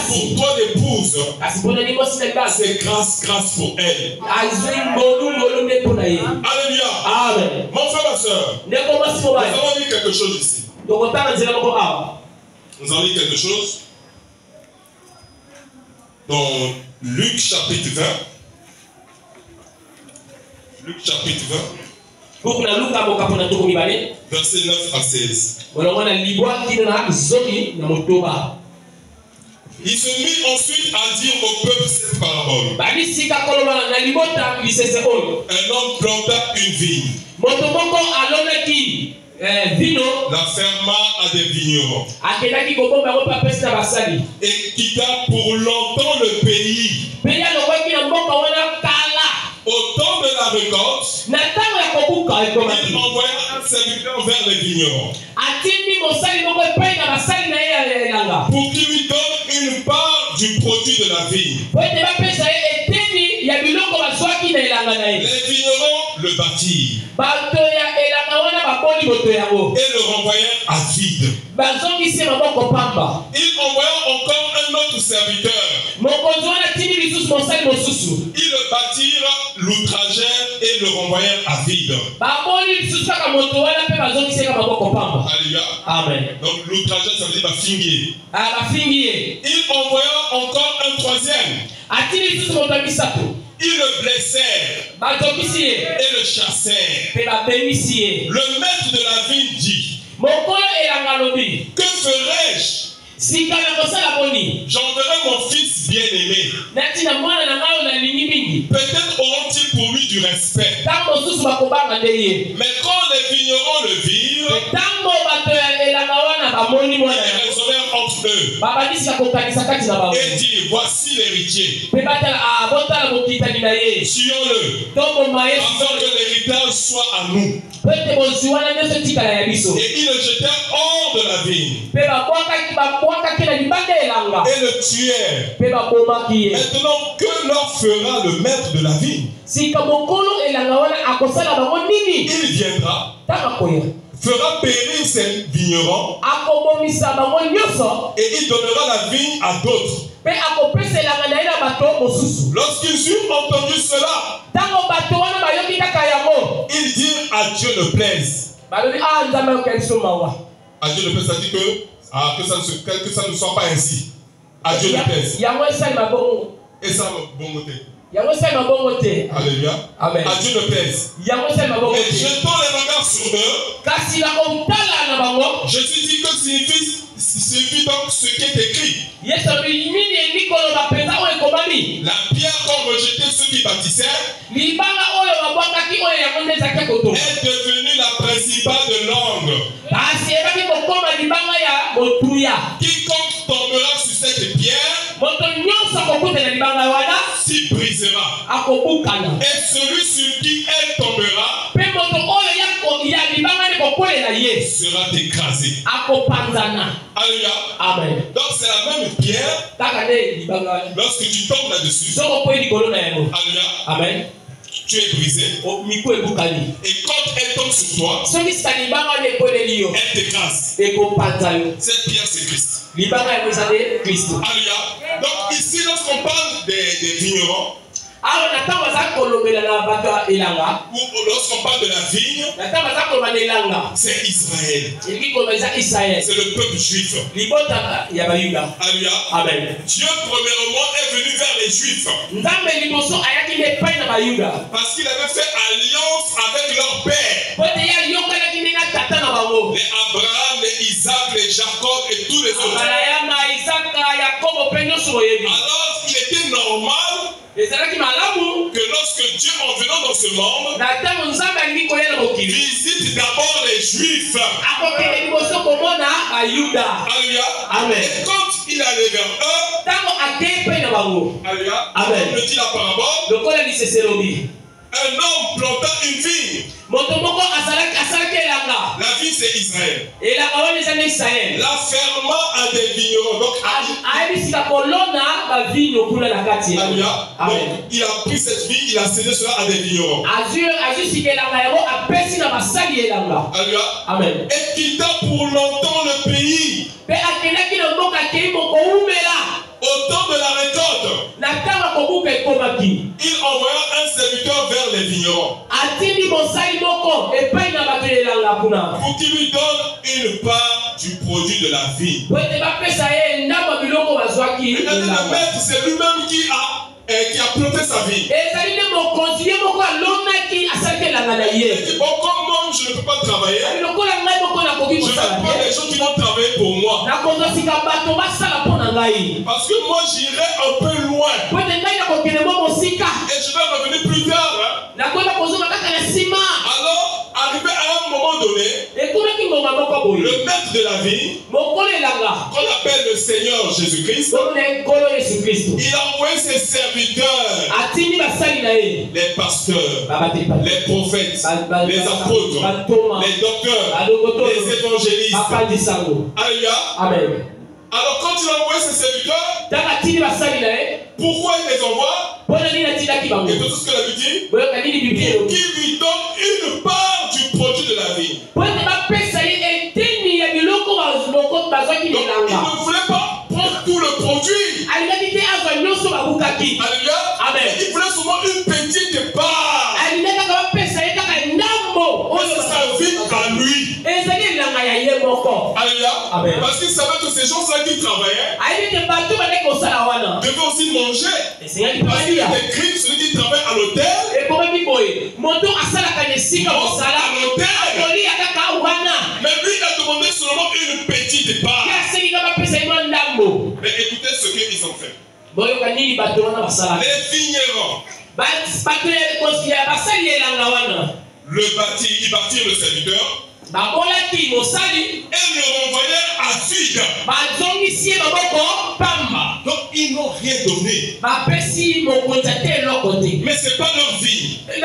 pour toi l'épouse, c'est grâce pour elle. Alléluia. Amen. Mon frère, ma soeur, nous allons lire quelque chose ici. Nous allons lire quelque chose dans Luc chapitre 20. Luc chapitre 20. Verset 9 à 16. Il se mit ensuite à dire au peuple cette parabole. Un homme planta une vigne. La ferma à des vignerons. Et quitta pour longtemps le pays. Au temps de la récolte, il envoya un serviteur vers les vignerons pour qu'il lui donne une part du produit de la vigne. Les vignerons le battirent et le renvoyèrent à vide. Ils envoyèrent encore un autre serviteur. Ils le battirent, l'outragèrent et le renvoyèrent à vide. Alléluia. Amen. Donc l'outrageur, ça veut dire bafingier. Abafingier. Il envoya encore un troisième. Ils le blessèrent et le chassèrent. Le maître de la ville dit: que ferai-je? J'enverrai mon fils bien-aimé. Peut-être auront-ils pour lui du respect. Mais quand les vignerons le virent, ils raisonnèrent entre eux et dirent: voici l'héritier. Tuons-le afin que l'héritage soit à nous. Et ils le jetèrent hors de la vigne et le tuèrent. Maintenant, que leur fera le maître de la vigne? Il viendra, fera périr ses vignerons et il donnera la vigne à d'autres. Lorsqu'ils eurent entendu cela, ils dirent: à Dieu ne plaise. À Dieu ne plaise, ça dit que ça ne soit pas ainsi. À Dieu ne plaise. Et ça bon côté. Alléluia. Amen. À Dieu ne plaise. Et jetons les regards sur eux, Jésus dit que signifie donc ce qui est écrit. La pierre qu'ont rejeté ceux qui bâtissaient est devenue la principale de l'angle. Quiconque tombera sur cette pierre s'y brisera. Et celui sur qui elle tombera sera écrasé. Alléluia. Amen. Donc c'est la même pierre. Lorsque tu tombes là-dessus, alléluia, amen, tu es brisé. Et quand elle tombe sur toi, elle t'écrase. Cette pierre, c'est Christ. Alléluia. Donc ici, lorsqu'on parle des vignerons, ou lorsqu'on parle de la vigne, c'est Israël. C'est le peuple juif. Alléluia. Amen. Dieu premièrement est venu vers les Juifs parce qu'il avait fait alliance avec leur père, les Abraham, les Isaac, les Jacob et tous les autres. Alors il était normal que lorsque Dieu, en venant dans ce monde, visite d'abord les Juifs. Alléluia. Amen. Et quand il allait vers eux, alléluia, on me dit la parabole: un homme planta une vigne. La vigne, c'est Israël. La ferma à des vignerons. Donc, alléluia. Donc, il a pris cette vigne, il a cédé cela à des vignerons. Alléluia. Amen. Et quitta pour longtemps le pays. Au temps de la récolte, il envoya un serviteur vers les vignerons pour qu'il lui donne une part du produit de la vigne. Le maître, c'est lui-même qui a planté sa vigne. Il dit: bon, comme moi je ne peux pas travailler, je vais prendre les gens qui vont travailler pour moi. Parce que moi j'irai un peu loin et je vais revenir plus tard. Alors, arrivé à un moment donné, le maître de la vie, qu'on appelle le Seigneur Jésus-Christ, il a envoyé ses serviteurs, les pasteurs, les prophètes, les apôtres, les docteurs, les évangélistes. Alléluia. Amen. Alors quand il a envoyé ses serviteurs, pourquoi il les envoie? Et tout ce que la Bible dit, pour qu'il lui donne une part du produit de la vie. Donc il ne voulait pas prendre tout le produit. Alléluia. Amen. Il voulait seulement une petite part. Et c'est ça Alléluia. Amen. Parce qu'il savait que ces gens-là qui travaillaient devaient aussi manger. Parce qu'il est écrit, celui qui travaille à l'hôtel, mais lui il a demandé seulement une petite part. Mais écoutez ce qu'ils ont fait. Les vignerons, ils bâtirent le serviteur et le renvoyèrent à vide. Donc ils n'ont rien donné. Mais ce n'est pas leur vie. C'est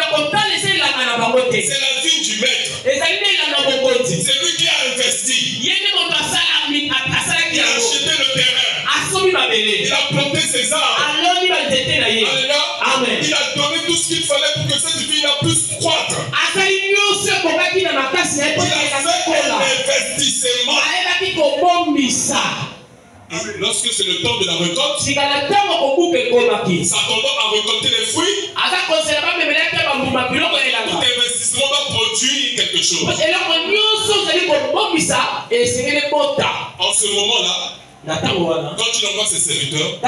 la vie du maître. C'est lui qui a investi. Il a acheté le terrain. Il a planté ses arbres. Alléluia. Amen. Il a donné tout ce qu'il fallait pour que cette vie puisse croître. Il a fait un investissement. Et lorsque c'est le temps de la récolte, s'attendant à récolter les fruits, tout investissement va produire quelque chose. En ce moment-là, quand il envoie ses serviteurs,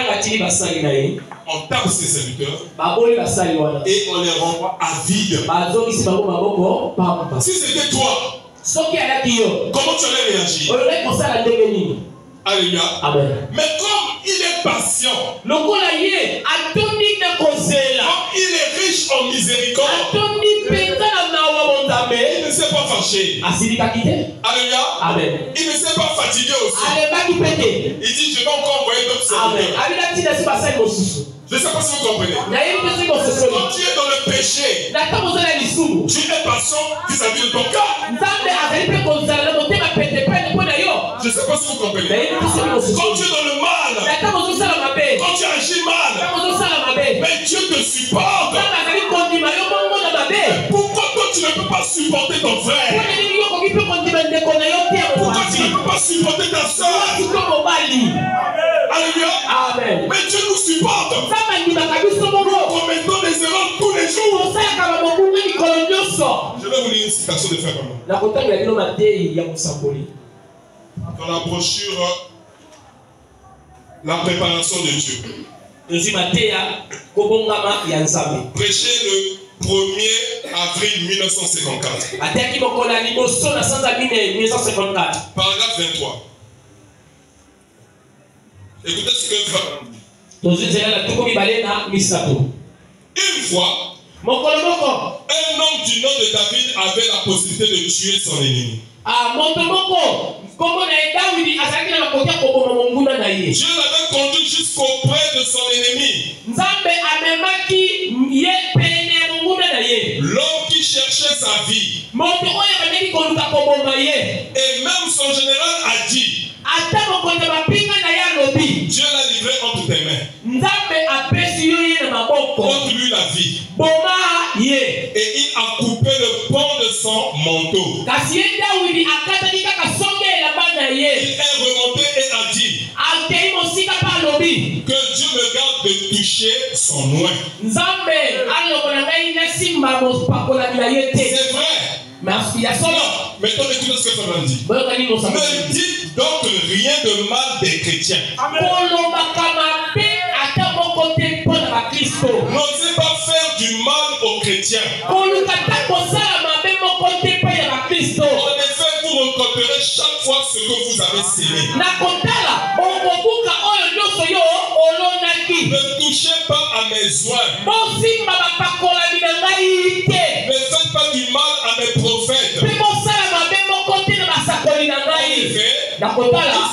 on tape ses serviteurs et on les renvoie à vide. Si c'était toi, comment tu allais réagir? Alléluia. Amen. Mais comme il est patient, comme il est riche en miséricorde, il ne s'est pas fâché. Alléluia. Amen. Il ne s'est pas fatigué aussi. Il dit, je vais encore envoyer d'autres serviteurs. Je ne sais pas si vous comprenez. Quand tu es dans le péché, tu es patient vis-à-vis de ton cas. Je ne sais pas si vous comprenez. Quand tu es dans le mal, quand tu agis mal, mais Dieu te supporte. Pourquoi toi tu ne peux pas supporter ton frère? Pourquoi tu ne peux pas supporter ta soeur? Alléluia. Amen. Mais Dieu nous supporte. Nous commettons des erreurs tous les jours. Je vais vous lire une citation de Frère Maman. Dans la brochure La préparation de Dieu. Prêché le 1er avril 1954. Paragraphe 23. Écoutez ce que Frère Maman dit. Une fois, un homme du nom de David avait la possibilité de tuer son ennemi. Dieu l'avait conduit jusqu'auprès de son ennemi. L'homme qui cherchait sa vie. Et même son général a dit, Dieu l'a livré entre tes mains. Contre lui la vie. Et il a coupé le pan de son manteau. Il est remonté et a dit que Dieu me garde de toucher son oint. C'est vrai. Mettons écoutez ce que Frère dit. Ne dites donc rien de mal des chrétiens. N'osez pas faire du mal aux chrétiens. En effet, vous récolterez chaque fois ce que vous avez sémé. Ne touchez pas à mes oins. Ne faites pas du mal à mes prophètes. Il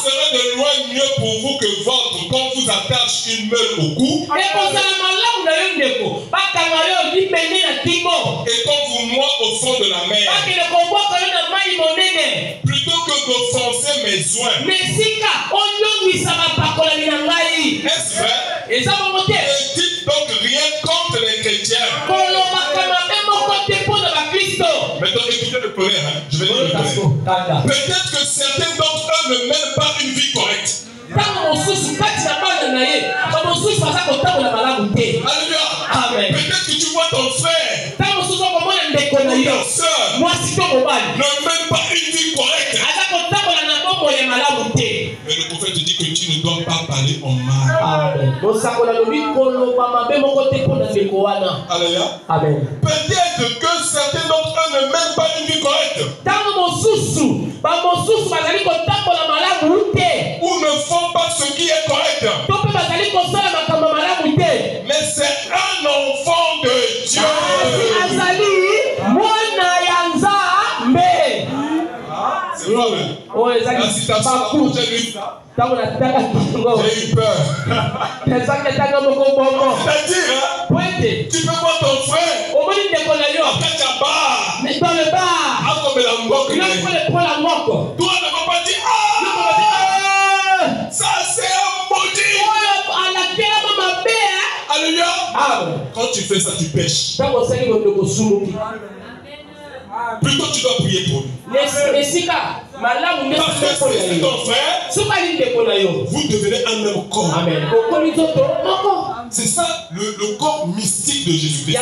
serait de loin mieux pour vous que votre quand vous attache une meule au cou et quand vous noie au fond de la mer plutôt que d'offenser mes oins. Est-ce vrai? Ne dites donc rien contre les chrétiens. Maintenant écoutez le colère, hein. Je vais dire le colère. Peut-être que certains d'entre eux ne mènent pas une vie correcte. Alléluia. Peut-être que tu vois ton frère ou ta soeur ne mène pas une vie correcte. parler en mal. Amen. Alléluia. Amen. Peut-être que certains d'entre eux ne mènent pas une vie correcte. Ou ne font pas ce qui est correct. Mais c'est un enfant de Dieu. C'est vrai. La citation, j'ai eu peur. C'est-à-dire, tu peux voir ton frère. Après, tu as barre. Toi, ne vas pas dire, ça c'est un maudit. Alléluia. Quand tu fais ça, tu pêches. Plutôt tu dois prier pour lui. Parce que c'est ton frère. Vous devenez un même corps. Amen. C'est ça le corps mystique de Jésus-Christ.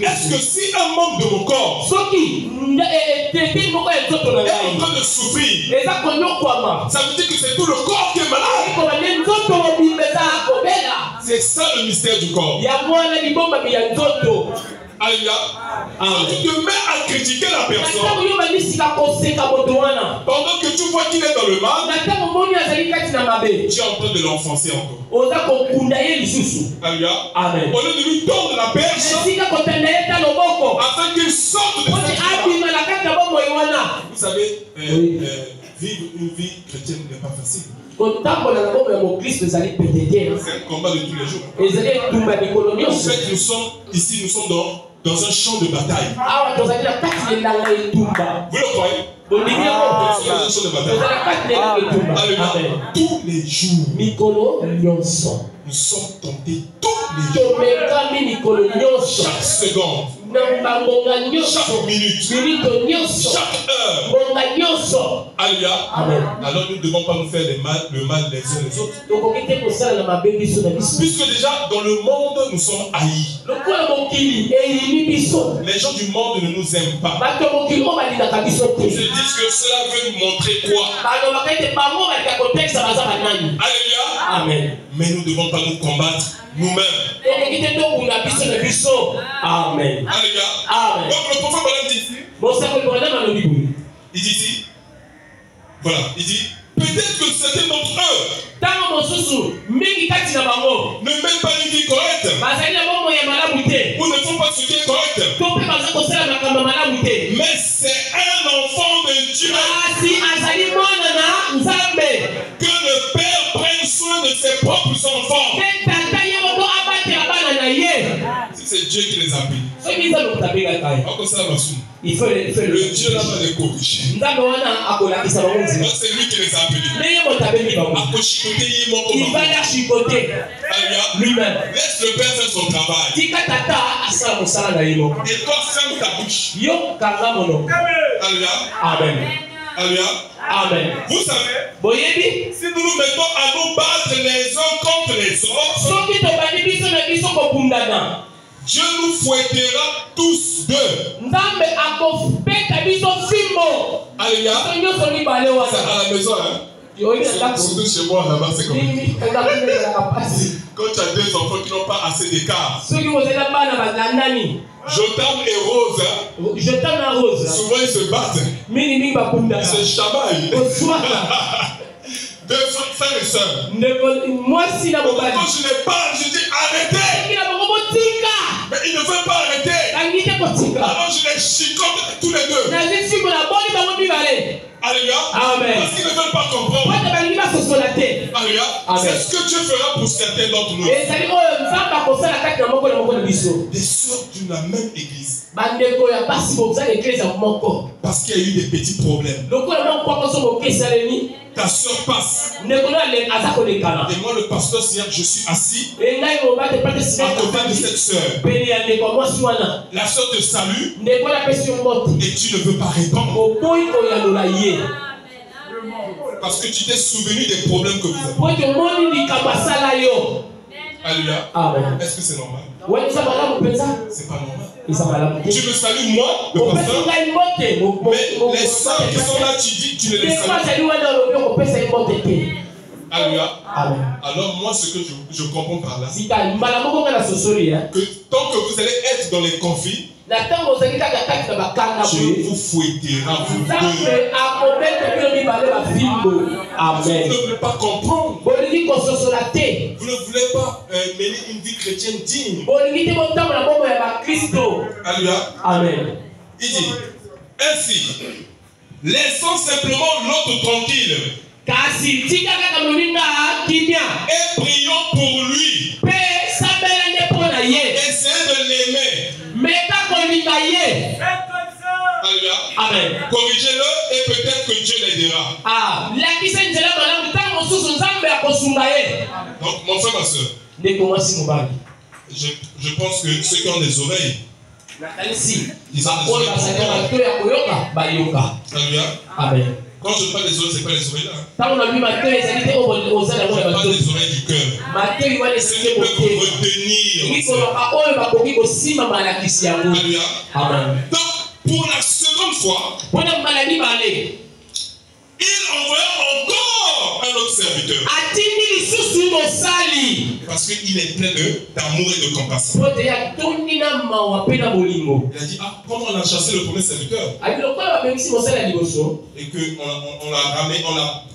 Est-ce que si un membre de mon corps est en train de souffrir, ça veut dire que c'est tout le corps qui est malade? C'est ça le mystère du corps. Alléluia. Quand tu te mets à critiquer la personne, pendant que tu vois qu'il est dans le mal, tu es en train de l'enfoncer encore. Alléluia. Amen. Au lieu de lui tendre la perche, afin qu'il sorte de cette joie. Vous savez, vivre une vie chrétienne n'est pas facile. C'est un combat de tous les jours. En fait, nous sommes ici, nous sommes dans un champ de bataille. Vous le croyez? Dans un champ de bataille. Tous les jours, nous sommes tentés tous les jours. Chaque seconde, chaque minute, chaque heure. Alléluia. Alors nous ne devons pas nous faire le mal les uns les autres. Puisque déjà dans le monde nous sommes haïs. Les gens du monde ne nous aiment pas. Ils se disent que cela veut nous montrer quoi? Alléluia. Amen. Mais nous ne devons pas nous combattre nous-mêmes. Amen. Alléluia. Amen. Donc le prophète il dit ici, voilà, il dit, peut-être que certains d'entre eux ne mènent pas une vie correcte, ou ne font pas ce qui est correct, mais c'est un enfant de Dieu. Que le Père prenne soin de ses propres enfants. Si c'est Dieu qui les a pris, il faut le Dieu là va les corriger. C'est lui qui les a appelés. Il va la chicoter lui-même. Laisse le Père faire son travail. Et toi, ferme ta bouche. Alléluia. Amen. Alléluia. Amen. Vous savez, si nous nous mettons à nous battre les uns contre les autres, Dieu nous fouettera tous deux. Alléluia. C'est à la maison, hein? Surtout chez moi, là-bas, c'est comme quand tu as deux enfants qui n'ont pas assez d'écart. Jotam et Rose, hein? Souvent ils se battent. Ils se chamaillent. Deux frères et sœurs. Quand je les parle, je dis arrêtez. Mais ils ne veulent pas arrêter. Alors je les chicote tous les deux. Alléluia. Amen. Parce qu'ils ne veulent pas comprendre. Alléluia. C'est ce que Dieu fera pour certains d'entre nous. Des sœurs d'une même église. Parce qu'il y a eu des petits problèmes. Ta soeur passe. Et moi, le pasteur, je suis assis à côté de cette soeur. La soeur te salue et tu ne veux pas répondre. Parce que tu t'es souvenu des problèmes que vous avez. Alléluia. Est-ce que c'est normal? C'est pas normal. Tu me salues moi, le pasteur, mais les soeurs qui sont là, tu dis que tu ne les salues. Alléluia. Amen. Alors moi, ce que je comprends par là, Zika malamu na sosori hein. que tant que vous allez être dans les conflits, Na tango zali kaka kati na bakanga Dieu boye. vous fouettera, vous Nzambe akobeta bino mibale bafimbo. Vous Amen. ne voulez pas comprendre. Bolingi kososola te. Vous ne voulez pas mener une vie chrétienne digne. Bolingi te botambola bombo ya bakristo. Alléluia. Amen. Il dit, ainsi, laissons simplement l'autre tranquille Kasi tika kaka moninga kimia. et prions pour lui. Pe sabela nde pona ye. Essayez de l'aimer. Meta kolinga ye. Alléluia. Amen. Corrigez-le et peut-être que Dieu l'aidera. Ah, lakisa nzela malamu tango mosusu Nzambe akosunga ye. Donc, mon frère, ma soeur, Ndeko mwasi mobali. je pense que ceux qui ont des oreilles, Nakanisi. ils ont des Bakola oreilles. basaka bato ya koyoka bayoka. Alléluia. Amen. Quand je parle des oreilles, ce n'est pas les oreilles là. Tango na bibi matoi ezali te ozala Je mona parle bato. des oreilles du cœur. Matoi wana Ceux qui esike peuvent bote. retenir. Ikoloka oyo bakoki kosima malakisi yango. Alléluia. Amen. Donc, pour la seconde fois, Mpona mbala mibale il envoya encore un autre serviteur. atindi lisusu mosali Parce qu'il est plein d'amour et de compassion. po te atondi na mawa mpe na bolingo. Il a dit, ah, comment on a chassé le premier serviteur abi lokola bamemisi mosali ya liboso et qu'on l'a ramené,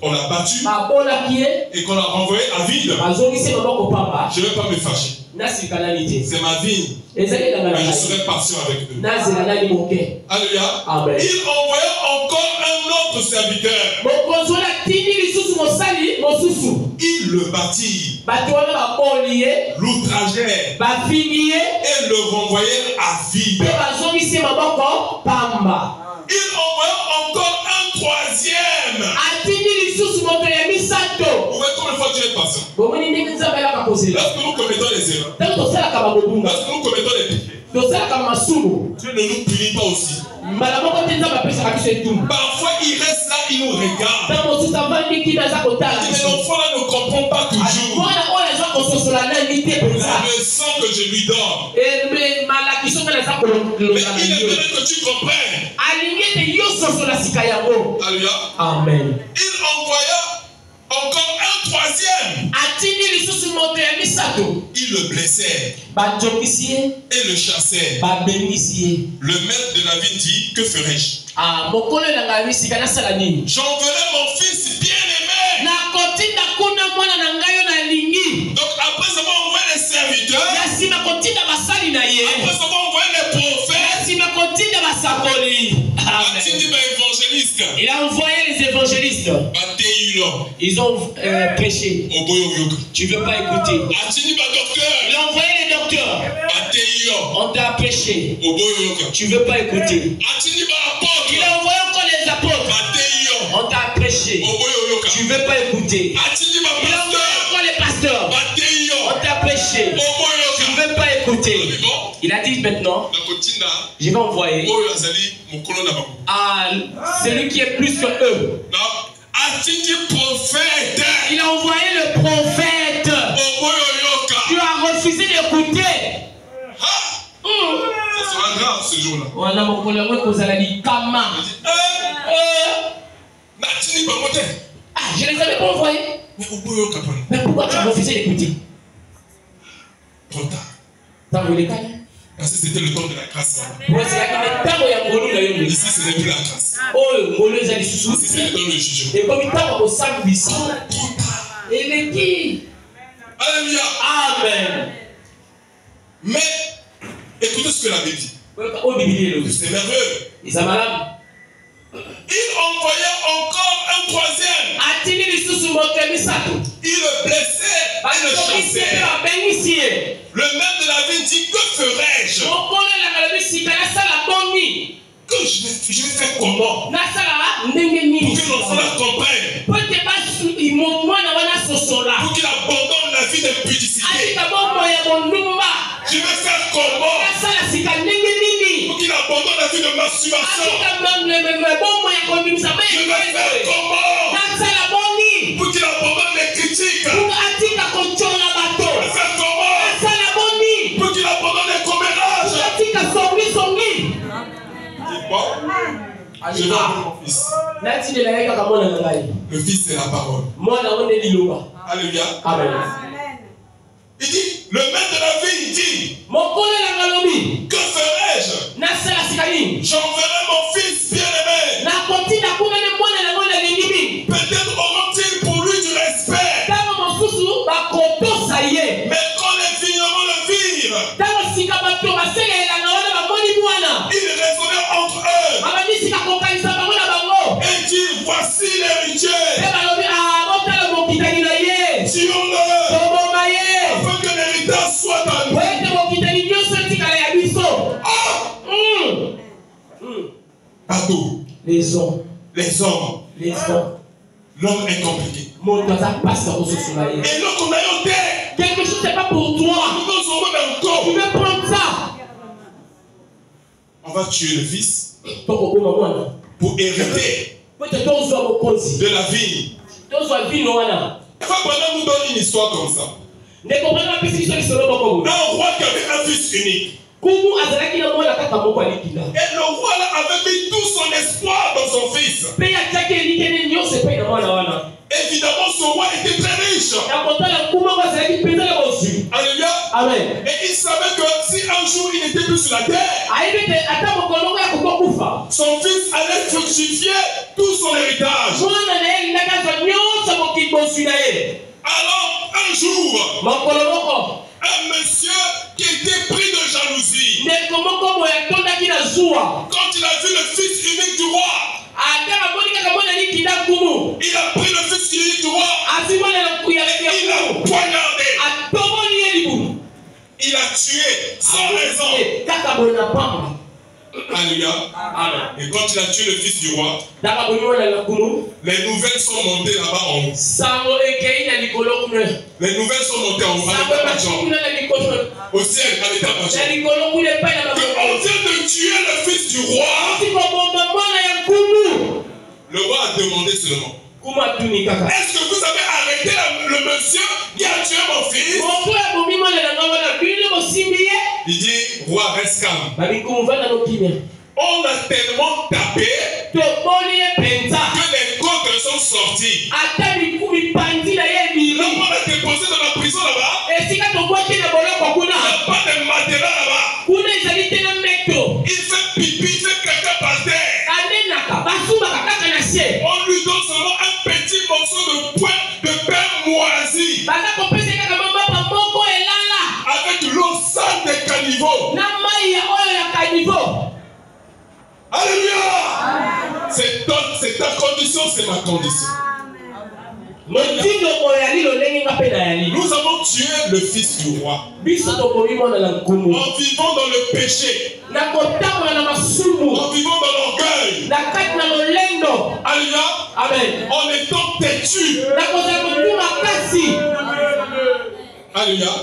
on l'a battu babolaki ye et qu'on l'a renvoyé à vide. bazongisi maboko pamba Je ne vais pas me fâcher. nasika nani te C'est ma vie. ezali elanga na Mais je ngai serai patient avec eux. nazela nani moke. Alléluia. Amen. Il envoya encore un autre serviteur. mokonzi wana atindi lisusu mosali mosusu Il le battit, bato wana baboli ye l'outrageait bafingi ye et le renvoyait à vide. mpe bazongisi maboko pamba. Il envoya encore un troisième. atindi lisusu moto ya misato. Vous voyez combien de fois Dieu est patient? bomoni ndenge nzambe alaka kozela Lorsque nous commettons les erreurs, ntango tosalaka babobunga lorsque nous commettons les péchés, tosalaka masumu Dieu ne nous punit pas aussi. mbala moko te nzambe apesaka biso etumbu. Parfois, il reste là, il nous regarde. ntango mosusu avandi kini aza kotala Mais biso. l'enfant là ne comprend pas toujours. mwana oyo aza kososola nani te mpenza. Le sang que je lui donne. malakiso mpe naza Mais kolonga na il est yo venu que tu comprennes. alingi ete yo sosola sika yango. Alléluia. Amen. Il envoya encore un troisième. atindi lisusu moto ya misato Il le blessait bajongisi ye et le chassait. babengisi ye. Le maître de la ville dit, que ferai-je? mokolo elanga misika nasala nini. J'enverrai mon fils bien-aimé. nakotinda kuna mwana na ngai oyo nalingi. Donc après avoir envoyé les serviteurs, ya nsima kotinda basali na ye. après avoir envoyé les prophètes, ya nsima kotinda basakoli. a-t-il dit évangéliste? Il a envoyé les évangélistes. Bateilo, Ils ont prêché. Oboyoyoka. Tu veux pas écouter. A-t-il dit docteur? Il a envoyé les docteurs. Bateilo, On t'a prêché. Oboyoyoka. Tu veux pas écouter. A-t-il dit apôtre? Il a envoyé encore les apôtres. Bateilo, On t'a prêché. Oboyoyoka. Tu veux pas écouter. A-t-il dit Il a envoyé pasteur? encore les pasteurs. Bateilo, On t'a prêché. Oboyoyoka. Tu veux pas écouter. C'est bon? Il a dit maintenant, Nakotinda, je vais envoyer Oyo azali mokolo na bango. à celui qui est plus que eux. Donc, a-t-il dit prophète? Il a envoyé le prophète. Oboyoyoka. Tu as refusé d'écouter. Ah! Ça sera grave ce jour-là. Wana mokolo yango ekozala likama. Natini bango te. Ah, je les avais pas envoyés. Mais Oboyoyoka pona. Mais pourquoi tu as refusé d'écouter? Trop tard. Tango elekani. Parce que c'était le temps de la grâce. Moi c'est là que tango ya ngolu na yo. Ici, ce n'est plus la grâce. Oh, ngolu ezali susu. Ici, c'est dans le jugement. Et comme tango osambisa. Trop tard. Eleki. Alléluia. Amen. Mais, écoutez ce que la Bible dit. Oh Bible lo. C'est merveilleux. Isamalama. Il envoya encore un troisième. Atini lisusu moto ya misato. Il le blessait et le chassait. Abengisi. Le maître de la ville dit, que ferai-je? Mokolo elanga bisika nasala boni. Que je vais faire comment? Nasala ndenge nini. Pour que l'enfant la comprenne. Pote basi mwana wana sosola. Pour qu'il abandonne la vie d'impudicité. Atika bombo ya bondumba. Je vais faire comment? Nasala sika ndenge nini. Pour qu'il abandonne la vie de masturbation. Atika bombo ya kondumisa. Je vais faire comment? Nasala boni. Pour qu'il abandonne les critiques. Atika kochola bato. Je vais faire comment? Nasala boni. Pour qu'il abandonne les commérages. Atika songi songi. Dites-moi. Je vais appeler mon fils. Le fils, c'est la parole. Alléluia. Amen. Il dit, le maître de la vie, il dit, que ferai-je? J'enverrai mon fils bien-aimé. Peut-être auront-ils pour lui du respect. Mais quand les vignerons le virent, ils raisonnèrent entre eux. Et dit, voici l'héritier. Tuons-le. Afin que l'héritage soit à nous. Partout. Les hommes. L'homme est compliqué. Et donc on a eu quelque chose n'est pas pour toi. Tu veux prendre ça. On va tuer le fils pour hériter de la vie. Frère nous donne une histoire comme ça. Un roi qui avait un fils unique. Et le roi là avait mis tout son espoir dans son fils. Évidemment, son roi était très riche. Alléluia. Amen. Et il savait que si un jour il n'était plus sur la terre, son fils allait fructifier tout son héritage. Alors, un jour, un monsieur qui était pris de jalousie, quand il a vu le fils unique du roi, il a pris le fils unique du roi, il a poignardé, il a tué sans raison. Alléluia. Et quand il a tué le fils du roi, les nouvelles sont montées là-bas en haut. Les nouvelles sont montées en haut. Au ciel, à l'état major. On vient de tuer le fils du roi. Le roi a demandé seulement, est-ce que vous avez arrêté le monsieur qui a tué mon fils? Il dit, roi, reste calme. On a tellement tapé que les côtes sont sorties. Là, on a déposé dans la prison là-bas. Il n'y a pas de matériel là-bas. Il fait pipi, il fait caca par terre. On lui donne seulement un petit morceau de pain moisi. Avec l'eau sale des caniveaux. Alléluia. C'est ta condition, c'est ma condition. Nous avons tué le fils du roi en vivant dans le péché, en vivant dans l'orgueil. Alléluia. Amen. En étant têtu. Alléluia.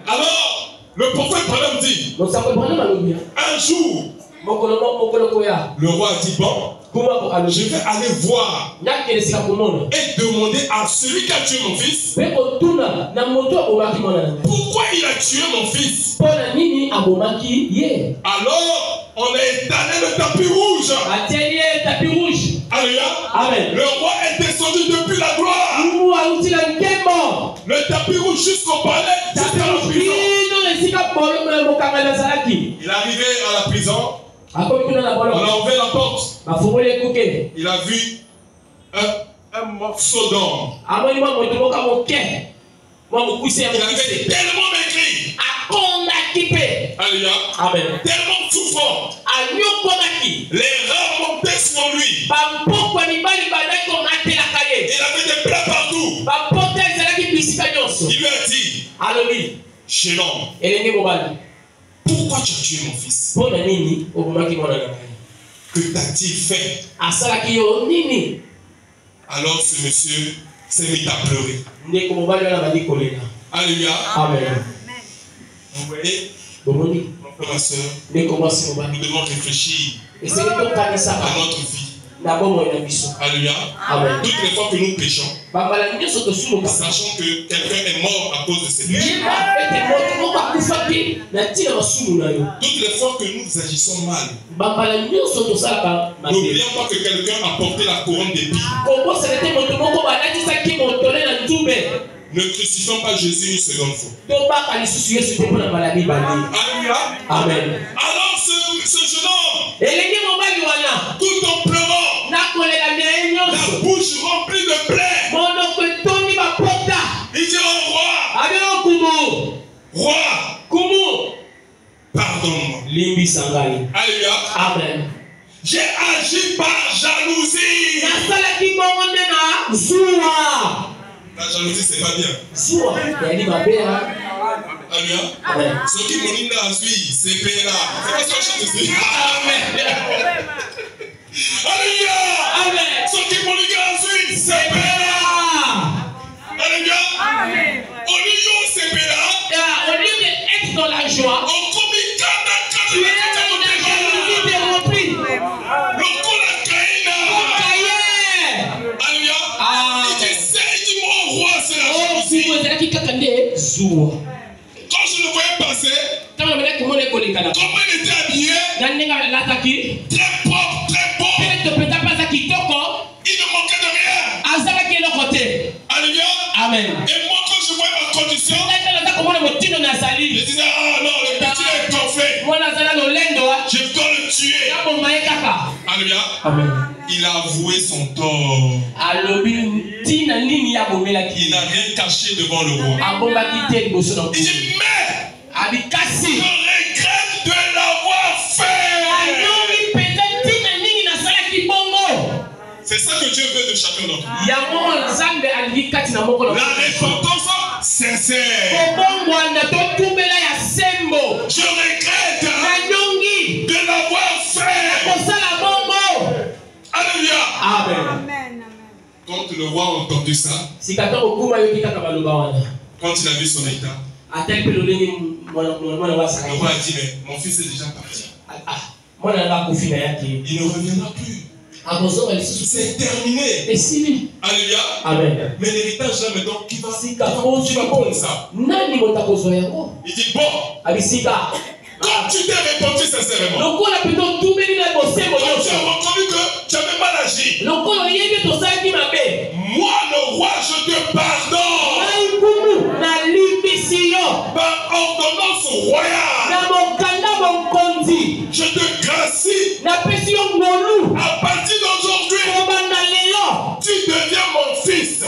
Alors, le prophète Branham dit, un jour, le roi a dit, bon, je vais aller voir et demander à celui qui a tué mon fils pourquoi il a tué mon fils. Alors, on a étalé le tapis rouge. Alléluia. Amen. Le roi est descendu depuis la gloire. Le tapis rouge jusqu'au palais, jusqu'à la prison. Il est arrivé à la prison. On a ouvert la porte. Il a vu un morceau d'or. Il avait tellement maigri. Alléluia. Amen. Tellement souffrant. Les rats montaient sur lui. Il avait des plaies partout. Il lui a dit, Chénon, pourquoi tu as tué mon fils? Que t'a-t-il fait? Alors ce monsieur s'est mis à pleurer. Alléluia. Amen. Vous voyez, mon frère, ma soeur, nous devons réfléchir à notre vie. Alléluia. Amen. Toutes les fois que nous péchons, sachant que quelqu'un est mort à cause de ses péchés. Toutes les fois que nous agissons mal, n'oublions pas que quelqu'un a porté la couronne d'épines. Ne crucifions pas Jésus une seconde fois. Alléluia. Amen. Alors ce jeune homme, tout en pleurant, la bouche remplie de plaies, il dit au roi, roi, pardonne-moi. Alléluia. Amen. J'ai agi par jalousie. La jalousie, c'est pas bien. Alléluia. Ce qui m'ont dit là, c'est payé là. C'est pas ce que je chante ici. Alléluia. Ce qui m'ont dit là, c'est payé là. Alléluia. Au lieu de c'est payé là, au lieu d'être dans la joie, on commet tu es dans la jalousie de repris. Alléluia. Il dit, mon roi, c'est la jalousie. Quand je le voyais passer, comment il était habillé, très propre, très beau. Il ne manquait de rien. Alléluia. Amen. Et moi, quand je voyais ma condition, je disais, ah non, le petit est parfait. Je dois le tuer. Alléluia. Amen. Il a avoué son tort. Il n'a rien caché devant le roi. Il dit, mais je regrette de l'avoir fait. C'est ça que Dieu veut de chacun d'entre nous. La repentance sincère. Je regrette de l'avoir fait. Alléluia. Amen. Quand le roi a entendu ça, quand il a vu son état, le roi a dit, mais mon fils est déjà parti. Il ne reviendra plus. C'est terminé. Alléluia. Amen. Mais l'héritage là maintenant, qui va prendre ça? Il dit, bon, quand tu t'es répandu sincèrement, quand tu as reconnu que tu avais mal agi, moi le roi, je te pardonne par ordonnance royale. Je te gracie. À partir d'aujourd'hui, tu deviens mon fils. Je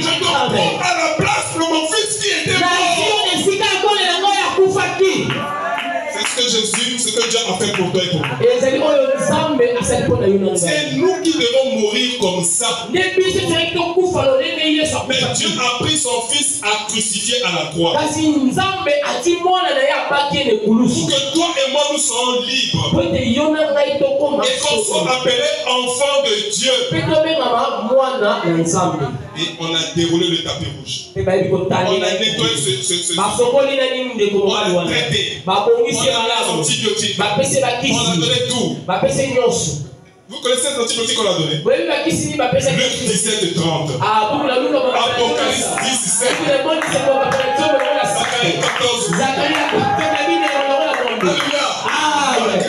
te prends à la place de mon fils qui était mort. C'est ce que Jésus, ce que Dieu a fait pour toi et pour moi. C'est nous qui devons mourir comme ça. Mais Dieu a pris son fils à crucifier à la croix. Pour que toi et moi nous soyons libres. Et qu'on soit appelés enfants de Dieu. Et on a déroulé le tapis rouge. On a nettoyé ce on a traité. On a donné antibiotiques. On a donné tout. Vous connaissez les antibiotiques qu'on a donné? Luc 17:30. Apocalypse 10:7. Zacharie 14. Alléluia.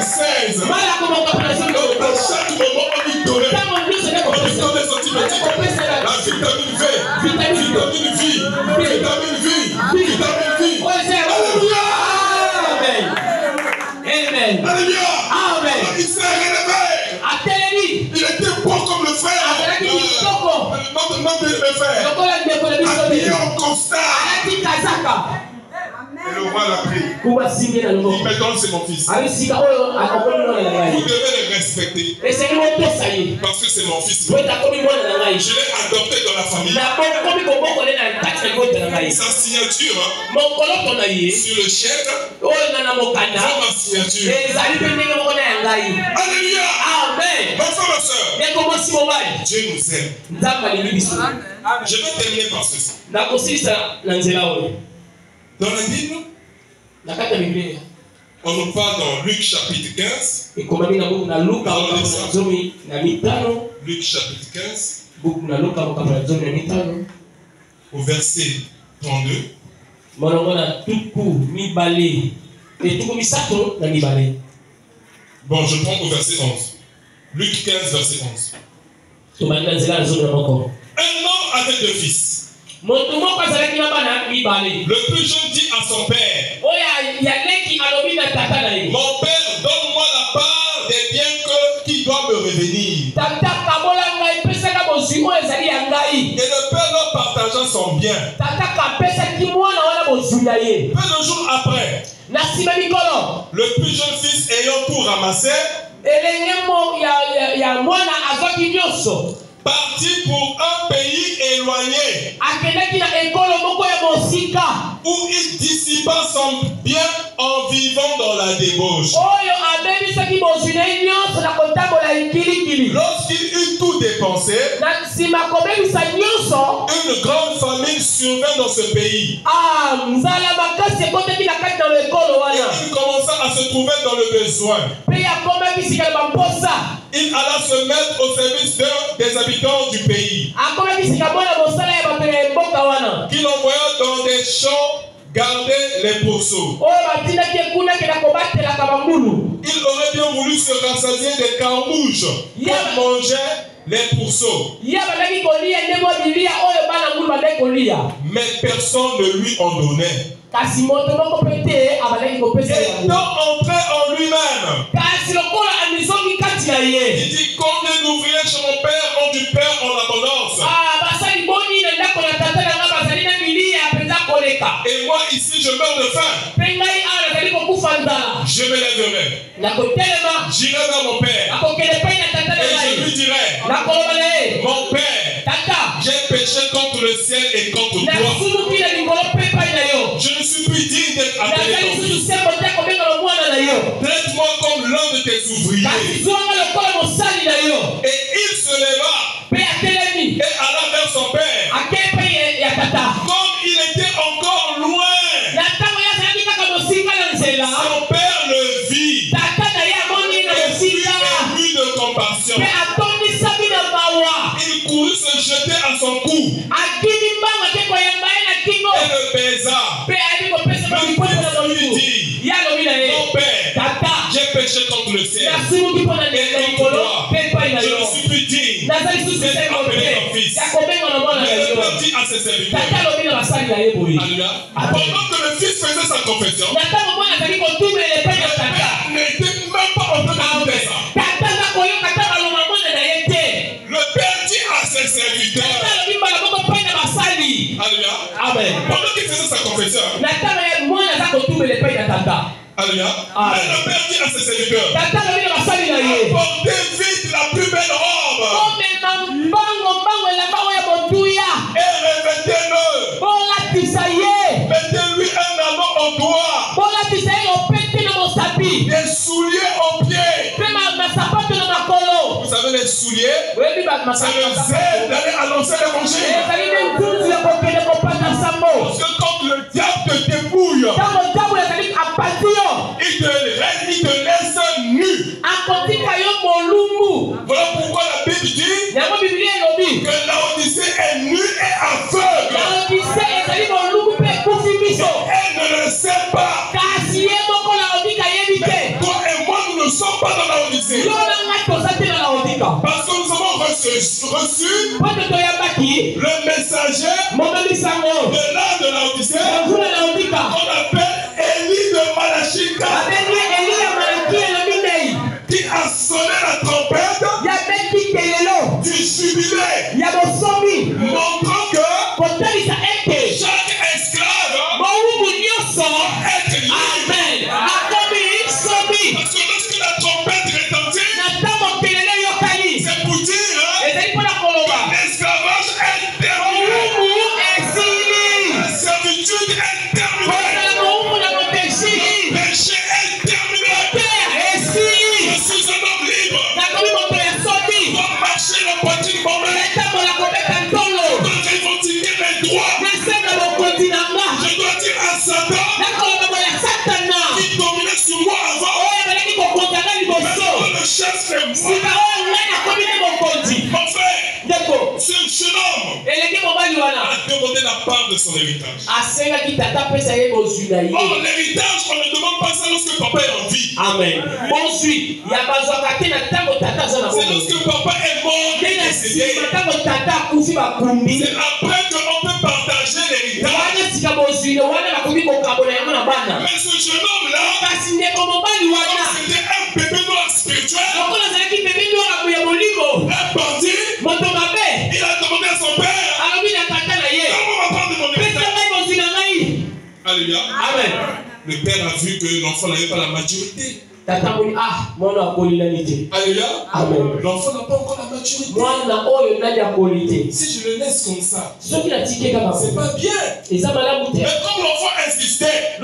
16. Donc à chaque moment on lui donnait. On lui donnait des antibiotiques. La vitamine V. Vitamine vie. Vitamine vie. Vitamine vie. Alléluia. Amen. Alléluia. Amen. Il s'est relevé. Il était beau comme le fer. Notre frère. Habillé en costard. Et le roi l'a pris. Il me donne, c'est mon fils. Vous devez le respecter. Parce que c'est mon fils. Je l'ai adopté dans la famille. Sa signature sur le chèque. Ma signature. Alléluia. Amen. Ma femme, ma soeur. Dieu nous aime. Je vais terminer par ceci. Dans la Bible, On nous parle dans Luc chapitre 15. Luc chapitre 15. Au verset 32. Bon, je prends au verset 11. Luc 15, verset 11. Un homme avait 2 fils. Le plus jeune dit à son père: mon père, donne-moi la part des biens qui doivent me revenir. Et le père leur partagea son bien. Peu de jours après, le plus jeune fils ayant tout ramassé, parti pour un pays éloigné où il dissipa son bien en vivant dans la débauche. Lorsqu'il eut tout dépensé, une grande famine survint dans ce pays. Et il commença à se trouver dans le besoin. Il alla se mettre au service des habitants du pays, qu'il envoya dans des champs garder les pourceaux. Il aurait bien voulu se rassasier des carmouches pour manger les pourceaux. Mais personne ne lui en donnait. Étant entré en lui-même, il dit: combien d'ouvriers chez mon père ont du pain en abondance, et moi ici je meurs de faim. Je me lèverai, j'irai vers mon père, et je lui dirai: mon père, j'ai péché contre le ciel et contre toi. Je ne suis plus digne d'être appelé ton fils. Traite-moi comme l'un de tes ouvriers. Et il se leva et alla vers son père. Comme il était encore loin, son père le vit et fut ému de compassion. Il courut se jeter à son cou et le baisa. Lui dit: mon père, j'ai péché contre le ciel et contre toi. Je ne suis plus digne d'être appelé ton fils. Mais le père dit à ses serviteurs. Alléluia. Pendant que le fils faisait sa confession, le père n'était même pas en train d'écouter ça. Le père dit à ses serviteurs. Alléluia. Amen. Pendant qu'il faisait sa confession, alléluia. Mais le père dit à ses serviteurs: apportez vite la plus belle robe et revêtez-le. Mettez-lui un anneau au doigt, des souliers aux pieds. Vous savez, les souliers, c'est le zèle d'aller annoncer l'évangile. Parce que quand le diable te dépouille, il te laisse nu. Voilà pourquoi la Bible dit que Laodicée est nue et aveugle. Elle ne le sait pas. Mais toi et moi, nous ne sommes pas dans Laodicée. Parce que nous avons reçu le messager de l'âme de Laodicée, qu'on appelle Élie de Malachika, qui a sonné la trompette du jubilé, montrant que chaque esclave doit être libre. Parce que lorsque la trompette retentit, c'est pour dire que l'esclavage est terminé, la servitude est terminée, le péché est demandé la part de son héritage. Or, l'héritage, on ne demande pas ça lorsque papa est en vie. Amen. C'est lorsque papa est mort et décédé. C'est après qu'on peut partager l'héritage. Mais ce jeune homme-là, c'était un bébé noir spirituel, un bandit. Il a demandé à son père, comment va prendre mon héritage? Alléluia. Amen. Le père a vu que l'enfant n'avait pas la maturité. Alléluia. Amen. L'enfant n'a pas encore la maturité. Si je le laisse comme ça, c'est pas bien. Mais comme l'enfant insistait,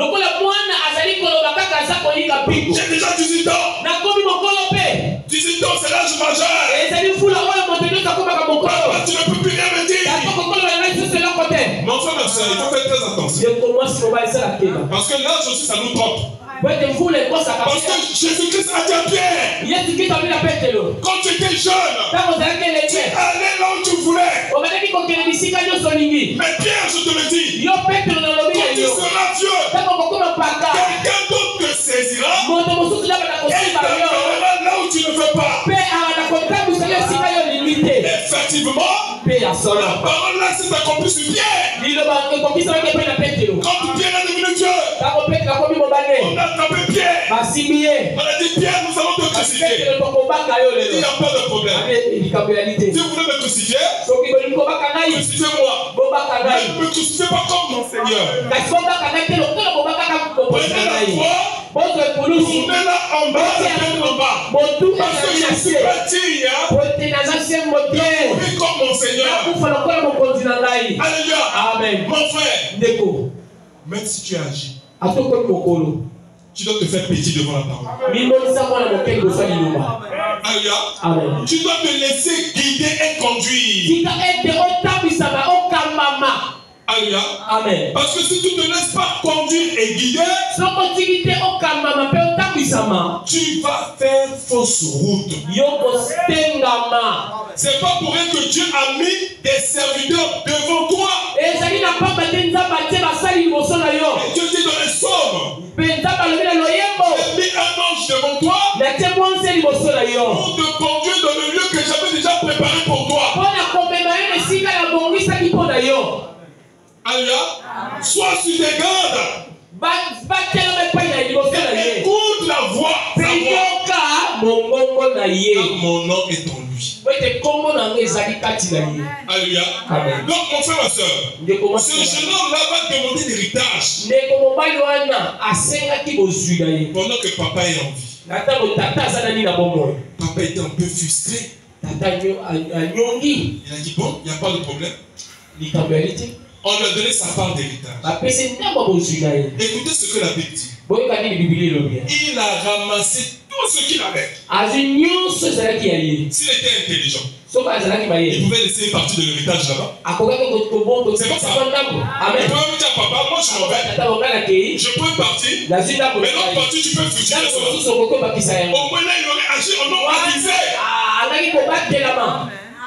j'ai déjà 18 ans. 18 ans, c'est l'âge majeur. Papa, tu ne peux plus rien me dire. Mon frère, ma soeur, il faut faire très attention. Parce que l'âge aussi, ça nous trompe. Parce que Jésus-Christ a dit à Pierre, quand tu étais jeune, tu allais là où tu voulais. Mais Pierre, je te le dis, quand tu seras vieux, quelqu'un d'autre te saisira et t'amènera là où tu ne veux pas. Effectivement, la parole là s'est accomplie sur Pierre. Quand Pierre est devenu Dieu, on a attrapé Pierre. On a dit Pierre, nous allons te crucifier. Il n'y a pas de problème. Si vous voulez me crucifier, crucifiez-moi. Mais ne me crucifiez pas comme mon Seigneur. Prenez la croix, tournez-la en bas, en bas. Parce que je suis bâti, comme mon Seigneur. Alléluia. Amen. Mon frère, même si tu agis, tu dois te faire petit devant la parole. Alléluia. Amen. Tu dois te laisser guider et conduire. Alléluia. Amen. Parce que si tu ne te laisses pas conduire et guider, tu vas faire fausse route. C'est pas pour rien que Dieu a mis des serviteurs devant toi. Et Dieu dit dans les psaumes, il a mis un ange devant toi pour te conduire dans le lieu que j'avais déjà préparé pour toi. Alléluia. Sois sur tes gardes. Écoute la voix. Mon nom est en lui. Alléluia. Donc mon frère, ma soeur, ce jeune homme-là va demander l'héritage pendant que papa est en vie. Papa était un peu frustré. Il a dit bon, il n'y a pas de problème. On lui a donné sa part d'héritage. Écoutez ce que la Bible dit. Il a ramassé tout ce qu'il avait. S'il était intelligent, il pouvait laisser une partie de l'héritage là-bas. C'est comme ça. Il peut même dire papa, moi je m'en vais. Je prends une partie, mais l'autre partie tu peux fuir. Au moins là il aurait agi en nom avisé.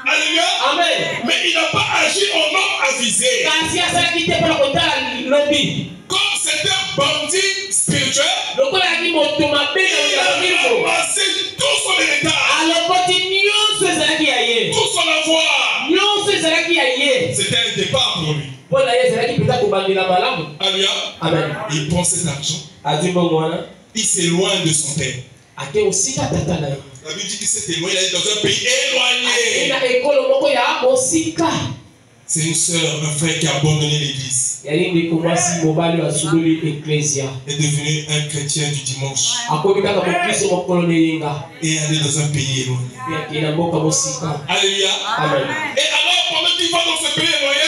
Alléluia. Amen. Mais il n'a pas agi en homme avisé. Comme c'était un bandit spirituel, il a ramassé tout son héritage, tout son avoir. C'était un départ pour lui. Alléluia. Amen. Il prend cet argent, il s'éloigne de son père. La Bible dit qu'il s'est éloigné, il est dans un pays éloigné. C'est une soeur, un frère qui a abandonné l'église. Est devenu un chrétien du dimanche. Et allé dans un pays éloigné. Alléluia. Amen. Et alors, pendant qu'il va dans ce pays éloigné,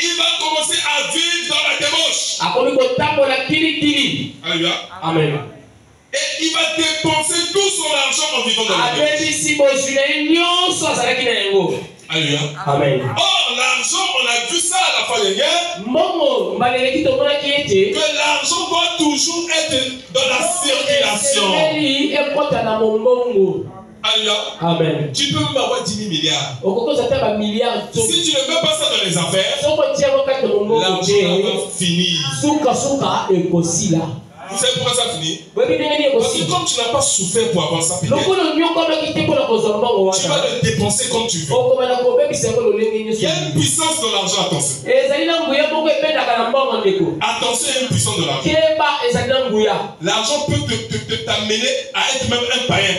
il va commencer à vivre dans la débauche. Alléluia. Amen. Et il va dépenser tout son argent en vivant dans la débauche. Alléluia. Amen. Or, l'argent, on a vu ça à la fin de guerre. Que l'argent doit toujours être dans la circulation. Alléluia. Amen. Tu peux même avoir 10 000 milliards. Si tu ne mets pas ça dans les affaires, l'argent va finir. Vous savez pourquoi ça finit? Parce que comme tu n'as pas souffert pour avoir ça, tu vas le dépenser comme tu veux. Il y a une puissance dans l'argent, attention. Attention, il y a une puissance de l'argent. L'argent peut t'amener à être même un païen.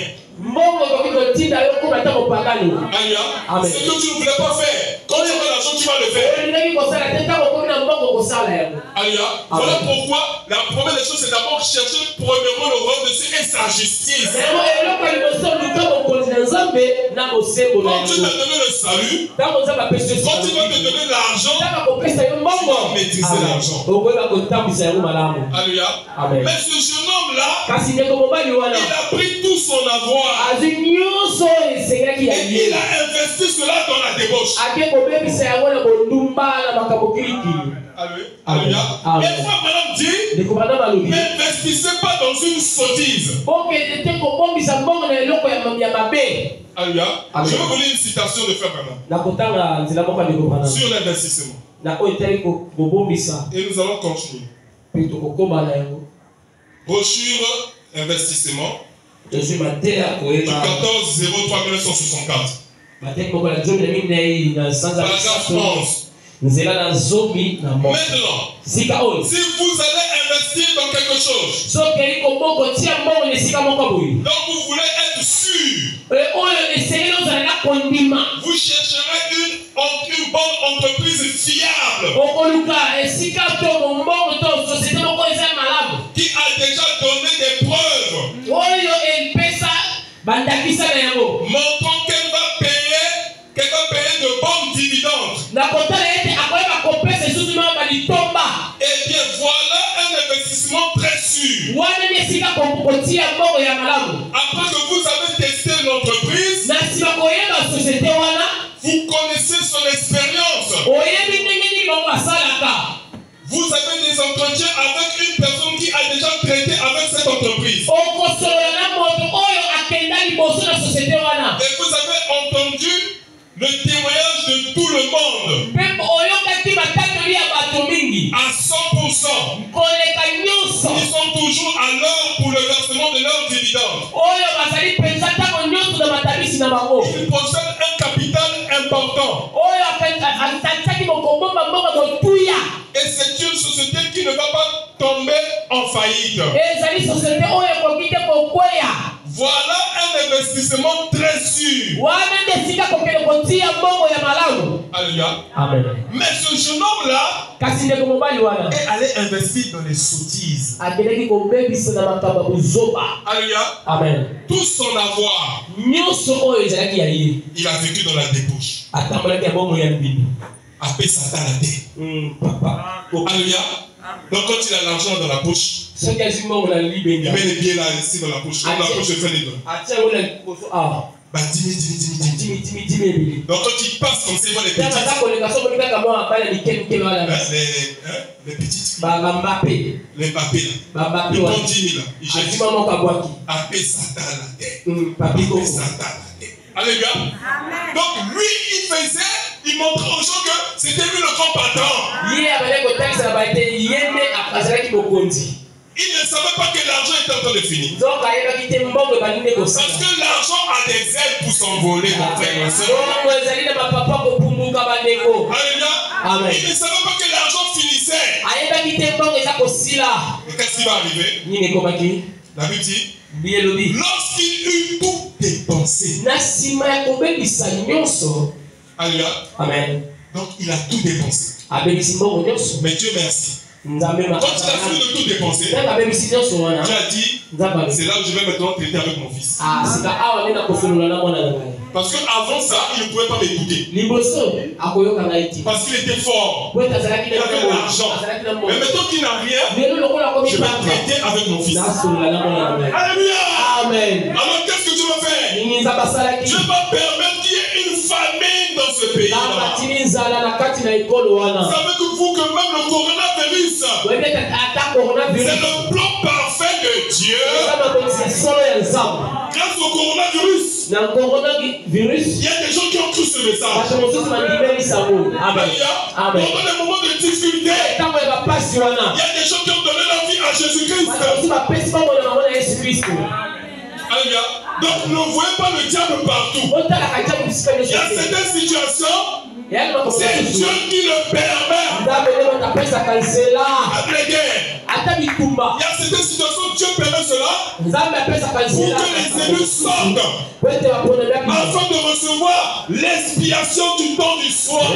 Alléluia. Ce que tu ne voulais pas faire, quand tu as l'argent, tu vas le faire. Alléluia. Voilà pourquoi la première des choses, c'est d'abord chercher premièrement le rôle de Dieu et sa justice. Quand tu t'as donné le salut, quand tu vas te donner l'argent, tu vas maîtriser l'argent. Alléluia. Mais ce jeune homme-là, il a pris tout son avoir. Et il a investi cela dans la débauche. Alléluia. Et fois, madame dit, n'investissez pas dans une sottise. Alléluia. Je vais vous lire une citation de Frère Branham sur l'investissement. Et nous allons continuer. Brochure investissement. Du 14-03-1964. Paragraphe 11. Maintenant, si vous allez investir dans quelque chose, donc vous voulez être sûr, vous chercherez une bonne entreprise fiable qui a déjà donné des preuves montrant qu'elle va payer de bons dividendes. Eh bien, voilà un investissement très sûr. Après que vous avez testé l'entreprise, vous connaissez son expérience. Vous avez des entretiens avec une personne qui a déjà traité avec cette entreprise. Et vous avez entendu le témoignage de tout le monde. À 100%. Ils sont toujours à l'heure pour le versement de leurs dividendes. Ils possèdent un capital important. Et c'est une société qui ne va pas tomber en faillite. Voilà un investissement très sûr. Alléluia. Amen. Mais ce jeune homme-là est allé investir dans les sottises. Alléluia. Amen. Tout son avoir, il a vécu dans la débauche. Appelé Satan à la terre. Alléluia. Donc quand il a l'argent dans la poche, il met les billets là ici dans la poche. Dans la poche, je fais les dons. Bah 10 000. Donc quand il passe comme ça, il voit les petites. Les petites. Les papiers là. Il prend 10 000 là. Il jette. Appelé Satan à la terre. Appelé Satan à la terre. Alléluia. Donc lui, il montrait aux gens que c'était lui le grand patron. Il ne savait pas que l'argent était en train de finir. Parce que l'argent a des ailes pour s'envoler, mon frère, ma soeur. Alléluia. Il ne savait pas que l'argent finissait. Et qu'est-ce qui va arriver? La Bible dit, lorsqu'il eut tout dépensé. Alléluia. Amen. Donc il a tout dépensé. Mais Dieu merci. Quand tu as fini de tout dépenser, tu as dit, c'est là où je vais maintenant traiter avec mon fils. Parce qu'avant ça, il ne pouvait pas m'écouter. Parce qu'il était fort. Il avait l'argent. Mais maintenant qu'il n'a rien, je vais traiter avec mon fils. Alléluia. Amen. Alors qu'est-ce que tu vas faire? Dieu va permettre qu'il y ait une famine dans ce pays. Ça veut que vous, que même le coronavirus, c'est le plan parfait de Dieu. Grâce au coronavirus, Il y a des gens qui ont cru ce message. Alléluia. Pendant les moments de difficulté, il y a des gens qui ont donné leur vie à Jésus-Christ. Alléluia. Donc ne voyez pas le diable partout. Il y a certaines situations, c'est Dieu qui le permet. Avec les guerres. Il y a certaines situations, Dieu permet cela pour que les élus sortent afin de recevoir l'expiation du temps du soir.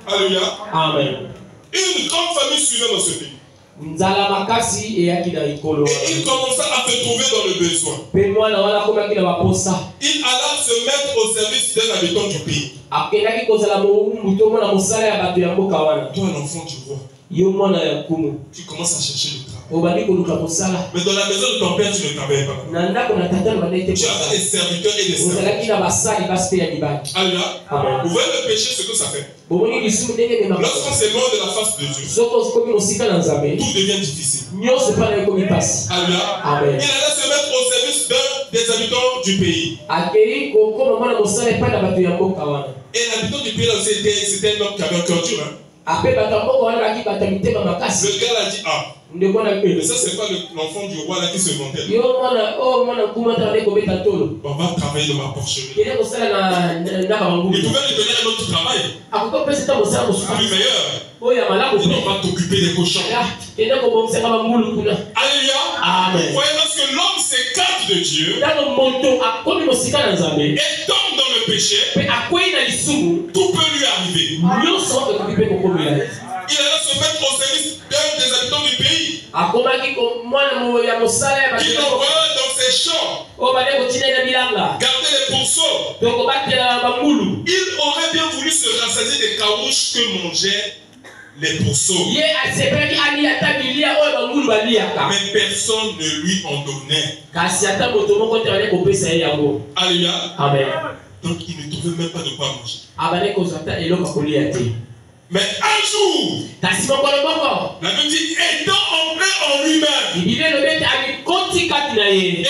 Alléluia. Amen. Une grande famille suivait dans ce pays. Et il commença à se trouver dans le besoin. Il alla se mettre au service d'un habitant du pays. Toi, l'enfant du roi, tu commences à chercher le travail. Mais dans la maison de ton père, tu ne travaillais pas. Tu avais des serviteurs et des serviteurs. Alléluia. Vous voyez le péché, ce que ça fait. Lorsqu'on s'éloigne de la face de Dieu, tout devient difficile. Alléluia. Il allait se mettre au service des habitants du pays. Et l'habitant du pays, c'était un homme qui avait un cœur dur. Le gars l'a dit, ah, mais ça c'est pas l'enfant du roi là qui se vantait. On va travailler dans ma porcherie. Il pouvait lui donner un autre travail. Plus meilleur. Il va t'occuper des cochons. Alléluia. Amen. Vous voyez, lorsque l'homme s'écarte de Dieu et tombe dans le péché, tout peut lui arriver. Il allait se mettre au service d'un des habitants du pays. Qui l'envoie dans ses champs. Garder les pourceaux. Il aurait bien voulu se rassasier des carouches que mangeaient les pourceaux. Mais personne ne lui en donnait. Alléluia. Amen. Donc il ne trouvait même pas de quoi manger. Mais un jour, la Bible dit, étant en paix en lui-même, et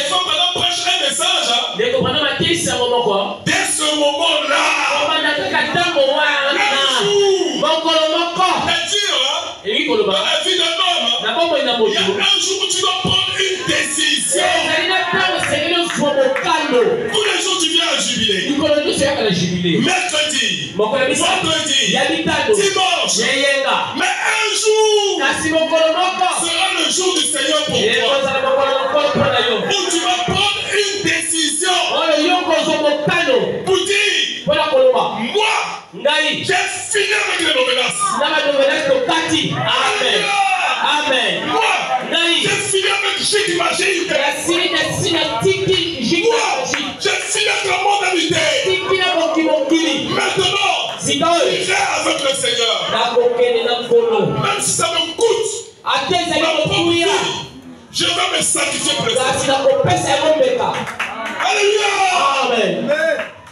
quand pendant prêche un message, dès ce moment-là, c'est-à-dire, dans la vie d'un homme, il y a un jour où tu dois prendre une décision. Tous les jours tu viens à jubiler. Mercredi, vendredi, dimanche. Mais un jour sera le jour du Seigneur pour toi. Où tu vas prendre une décision. Pour dire, moi, j'ai fini avec les novelas. Amen. Moi, j'ai fini avec Jigimagine. Moi, j'ai fini avec le monde habité. Maintenant, j'irai avec le Seigneur. Même si ça me coûte ma propre vie, je vais me sacrifier pour le Seigneur. Alléluia. Amen.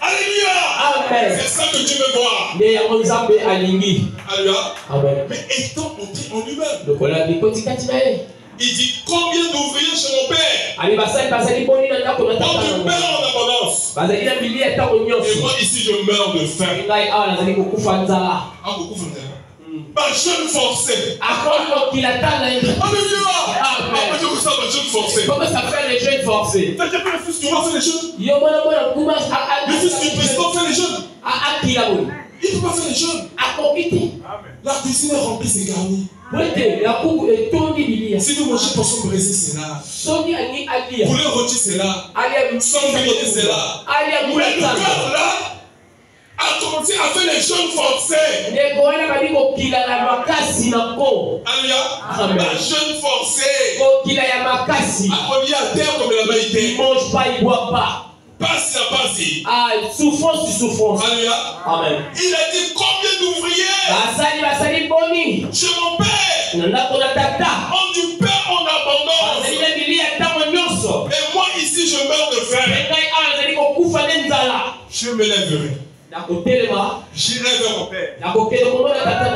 Alléluia. Amen. C'est ça que Dieu veut voir. Alléluia. Amen. Mais étant entré en lui-même, il dit combien d'ouvriers chez mon père. Quand tu meurs en abondance. Et moi ici je meurs de faim. Beaucoup de ma jeune forcée. Alléluia. Je vous sens ma jeune forcée. Comment ça fait les jeunes forcés? C'est-à-dire que le fils du roi fait les jeunes. Le fils du président fait les jeunes. Il ne peut pas faire les jeunes. La cuisine est remplie, c'est garni. Si vous mangez poisson braisé, c'est là. Poulet rôti, c'est là. Sanglier, c'est là. Mais le cœur là a commencé à faire les jeunes forcés. Alléluia. La jeune forcée a relié à terre comme elle avait été. Il ne mange pas, il ne boit pas. Passe la passe. Souffrance sur souffrance. Alléluia. Amen. Il a dit combien d'ouvriers chez mon père ont du pain en abondance. Et moi ici je meurs de faim. Je me lèverai. J'irai vers mon père.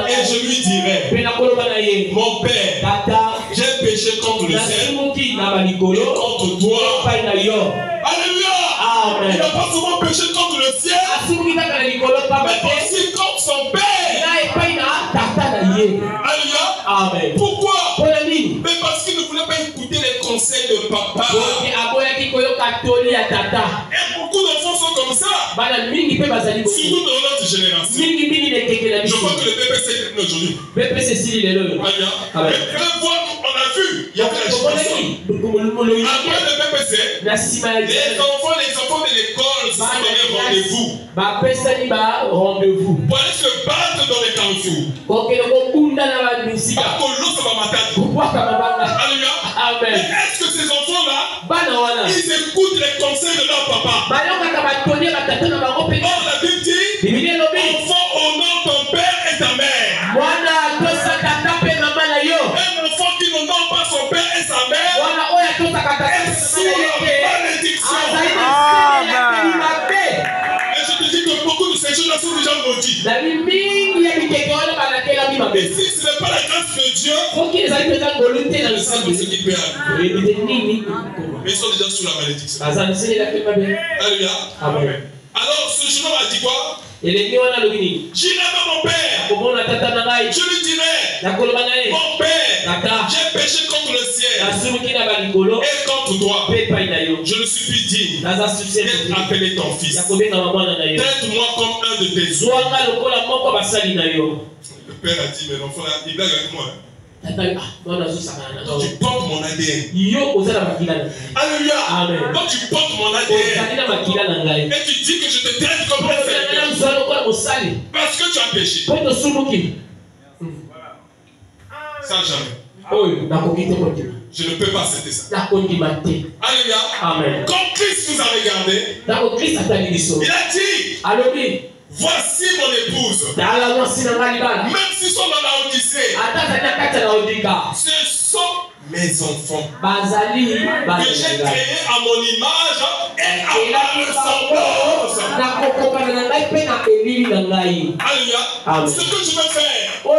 Et je lui dirai, mon père, j'ai péché contre le ciel et contre toi. Alléluia. Amen. Il n'a pas seulement péché contre le ciel, mais aussi contre son père. Alléluia. Amen. Pourquoi? Mais Mais parce qu'il ne voulait pas écouter les conseils de papa. Et beaucoup d'enfants sont comme ça. Surtout dans notre génération. Je crois que le PPC est venu aujourd'hui. Alléluia. Mais voir, on a vu, il y a des choses. Après le PPC, les enfants de l'école se sont donné rendez-vous. Pour aller se battre dans les carrefours. Alléluia. Amen. Mais est-ce que ces enfants-là, ils écoutent les conseils de leur papa? Or, la Bible dit, enfant, honore ton père et ta mère. Un enfant qui n'honore pas son père et sa mère est sous la malédiction. Et je te dis que beaucoup de ces choses-là sont déjà maudits. Et si ce n'est pas la grâce de Dieu, le sang de ce qui peut arriver. Mais ils sont déjà sous la malédiction. Alléluia. Amen. Alors ce jeune homme a dit quoi? J'irai vers mon père. Je lui dirai, mon père, j'ai péché contre le ciel et contre toi. Je ne suis plus digne d'être appelé ton fils. Traite-moi comme un de tes enfants. Le père a dit, mais l'enfant là, il blague avec moi. Donc tu portes mon ADN. Alléluia. Donc tu portes mon ADN. Et tu dis que je te traite comme un serviteur. Parce que tu as péché. Ça jamais. Je ne peux pas accepter ça. Alléluia. Quand Christ nous a regardé, il a dit, voici mon épouse. Même s'ils sont dans la Odyssée, ce sont mes enfants que j'ai créés à mon image et à ma ressemblance. Alléluia. Ce que je veux faire, je vais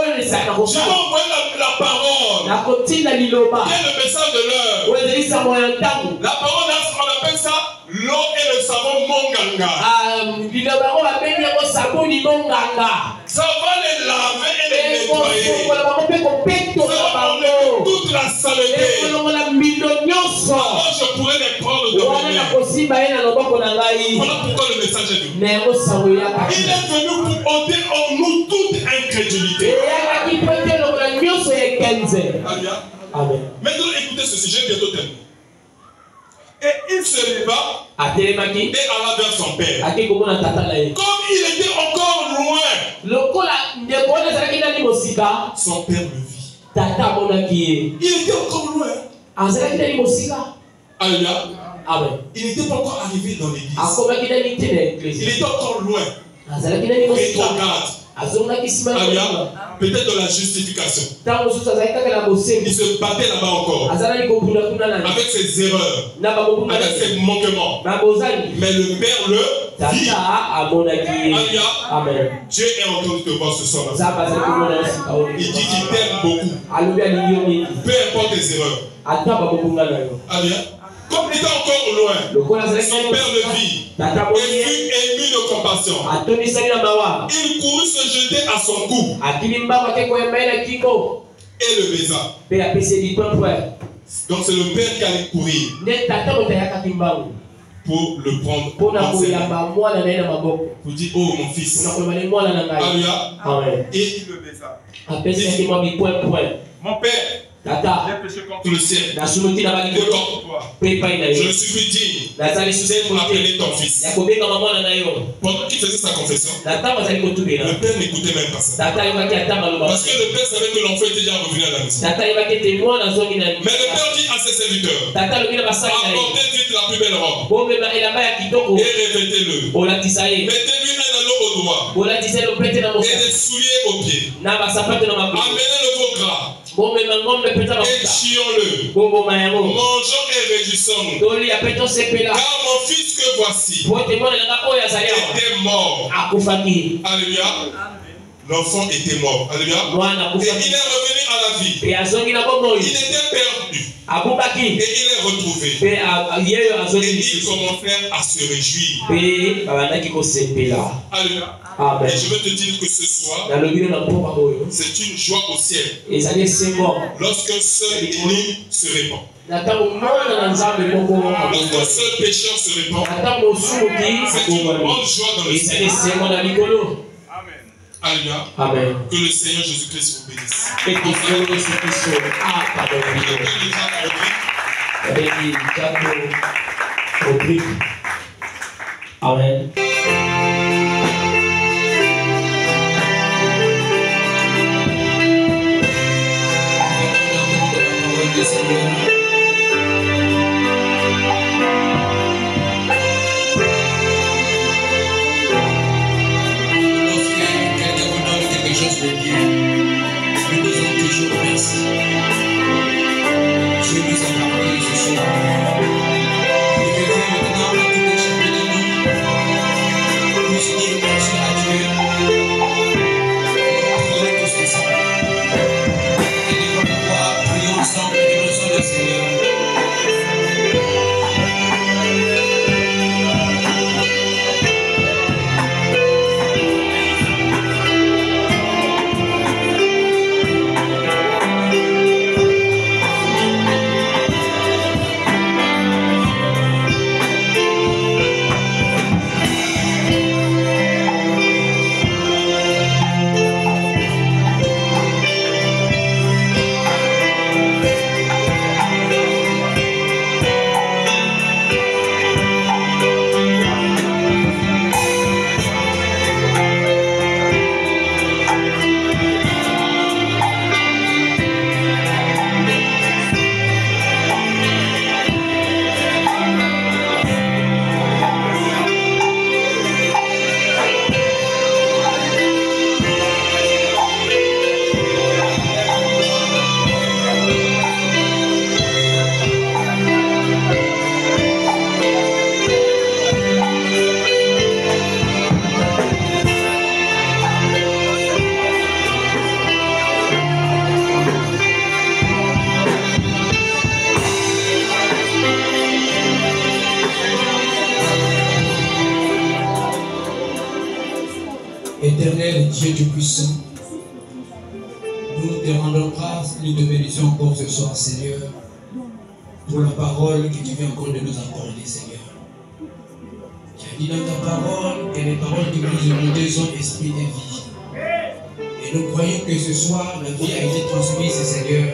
envoyer la parole. Quel est le message de l'heure? La parole, on appelle ça l'eau et le savon monganga. Ça va les laver et les nettoyer. Ça va enlever toute la saleté. Alors je pourrais les prendre de mes mains. Voilà pourquoi le message est venu. Il est venu pour ôter en nous toute incrédulité. Amen. Maintenant écoutez ceci, je vais bientôt terminer. Et il se leva et alla vers son père. Comme il était encore loin, son père le vit. Il était encore loin. Alléluia. Il n'était pas encore arrivé dans l'église. Il était encore loin. Rétrograde. Alléluia. Peut-être dans la justification. Il se battait là-bas encore. Avec ses erreurs. Avec ses manquements. Mais le père le vit. Alléluia. Dieu est en train de te voir ce soir-là. Il dit qu'il t'aime beaucoup. Peu importe tes erreurs. Alléluia. Comme il était encore loin, son père le vit et fut ému de compassion. Il courut se jeter à son cou et le baisa. Donc c'est le père qui allait courir pour le prendre pour dire, oh mon fils. Alléluia. Et il le baisa. Mon père, j'ai péché contre le ciel et contre toi. Je ne suis plus digne d'être appelé ton fils. Pendant qu'il faisait sa confession, le père n'écoutait même pas ça. Parce que le père savait que l'enfant était déjà revenu à la maison. Mais le père dit à ses serviteurs, apportez vite la plus belle robe et revêtez-le. Mettez-lui un anneau au doigt et des souliers aux pieds. Amenez le veau gras Échions-le. Mangeons et réjouissons-nous. Car mon fils que voici était mort. Alléluia. L'enfant était mort. Alléluia. Et il est revenu à la vie. Il était perdu. Et il est retrouvé. Et ils commencèrent à se réjouir. Alléluia. Et je veux te dire que ce soir, c'est une joie au ciel. Lorsqu'un seul élu se répand. Lorsqu'un seul pécheur se répand, c'est une grande joie dans le ciel. Alléluia. Amen. Que le Seigneur Jésus-Christ vous bénisse. Amen. Dieu nous a parlé ce soir. Et que Dieu maintenant a tout échappé de nous. Nous dire merci à Dieu. Prions tous ensemble. Et nous allons pouvoir prier ensemble et glorifier le Seigneur. Éternel Dieu Tout-Puissant, nous te rendons grâce, nous te bénissons encore ce soir, Seigneur, pour la parole que tu viens encore de nous accorder, Seigneur. Tu as dit dans ta parole que les paroles que nous demandons sont esprit et vie. Et nous croyons que ce soir, la vie a été transmise, Seigneur,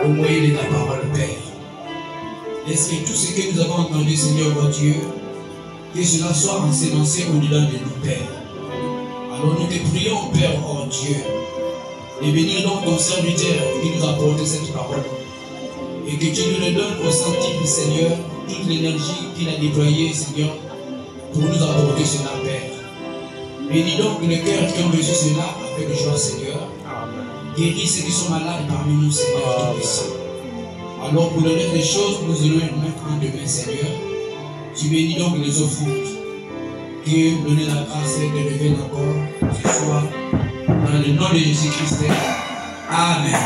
au moyen de ta parole, Père. Laisse que tout ce que nous avons entendu, Seigneur, mon Dieu, que cela soit ensemencé au-delà de nous, Père. Alors nous te prions, Père, oh Dieu, et bénis donc ton serviteur qui nous a apporté cette parole. Et que tu nous le donnes au centime, Seigneur, toute l'énergie qu'il a déployée, Seigneur, pour nous apporter cela, Père. Bénis donc les cœurs qui ont reçu cela avec joie, Seigneur. Guéris ceux qui sont malades parmi nous, Seigneur, Tout-Puissant. Alors pour le reste des choses, nous allons mettre en demain, Seigneur. Tu bénis donc les offrandes. Dieu donne la grâce de lever encore ce soir dans le nom de Jésus-Christ. Amen.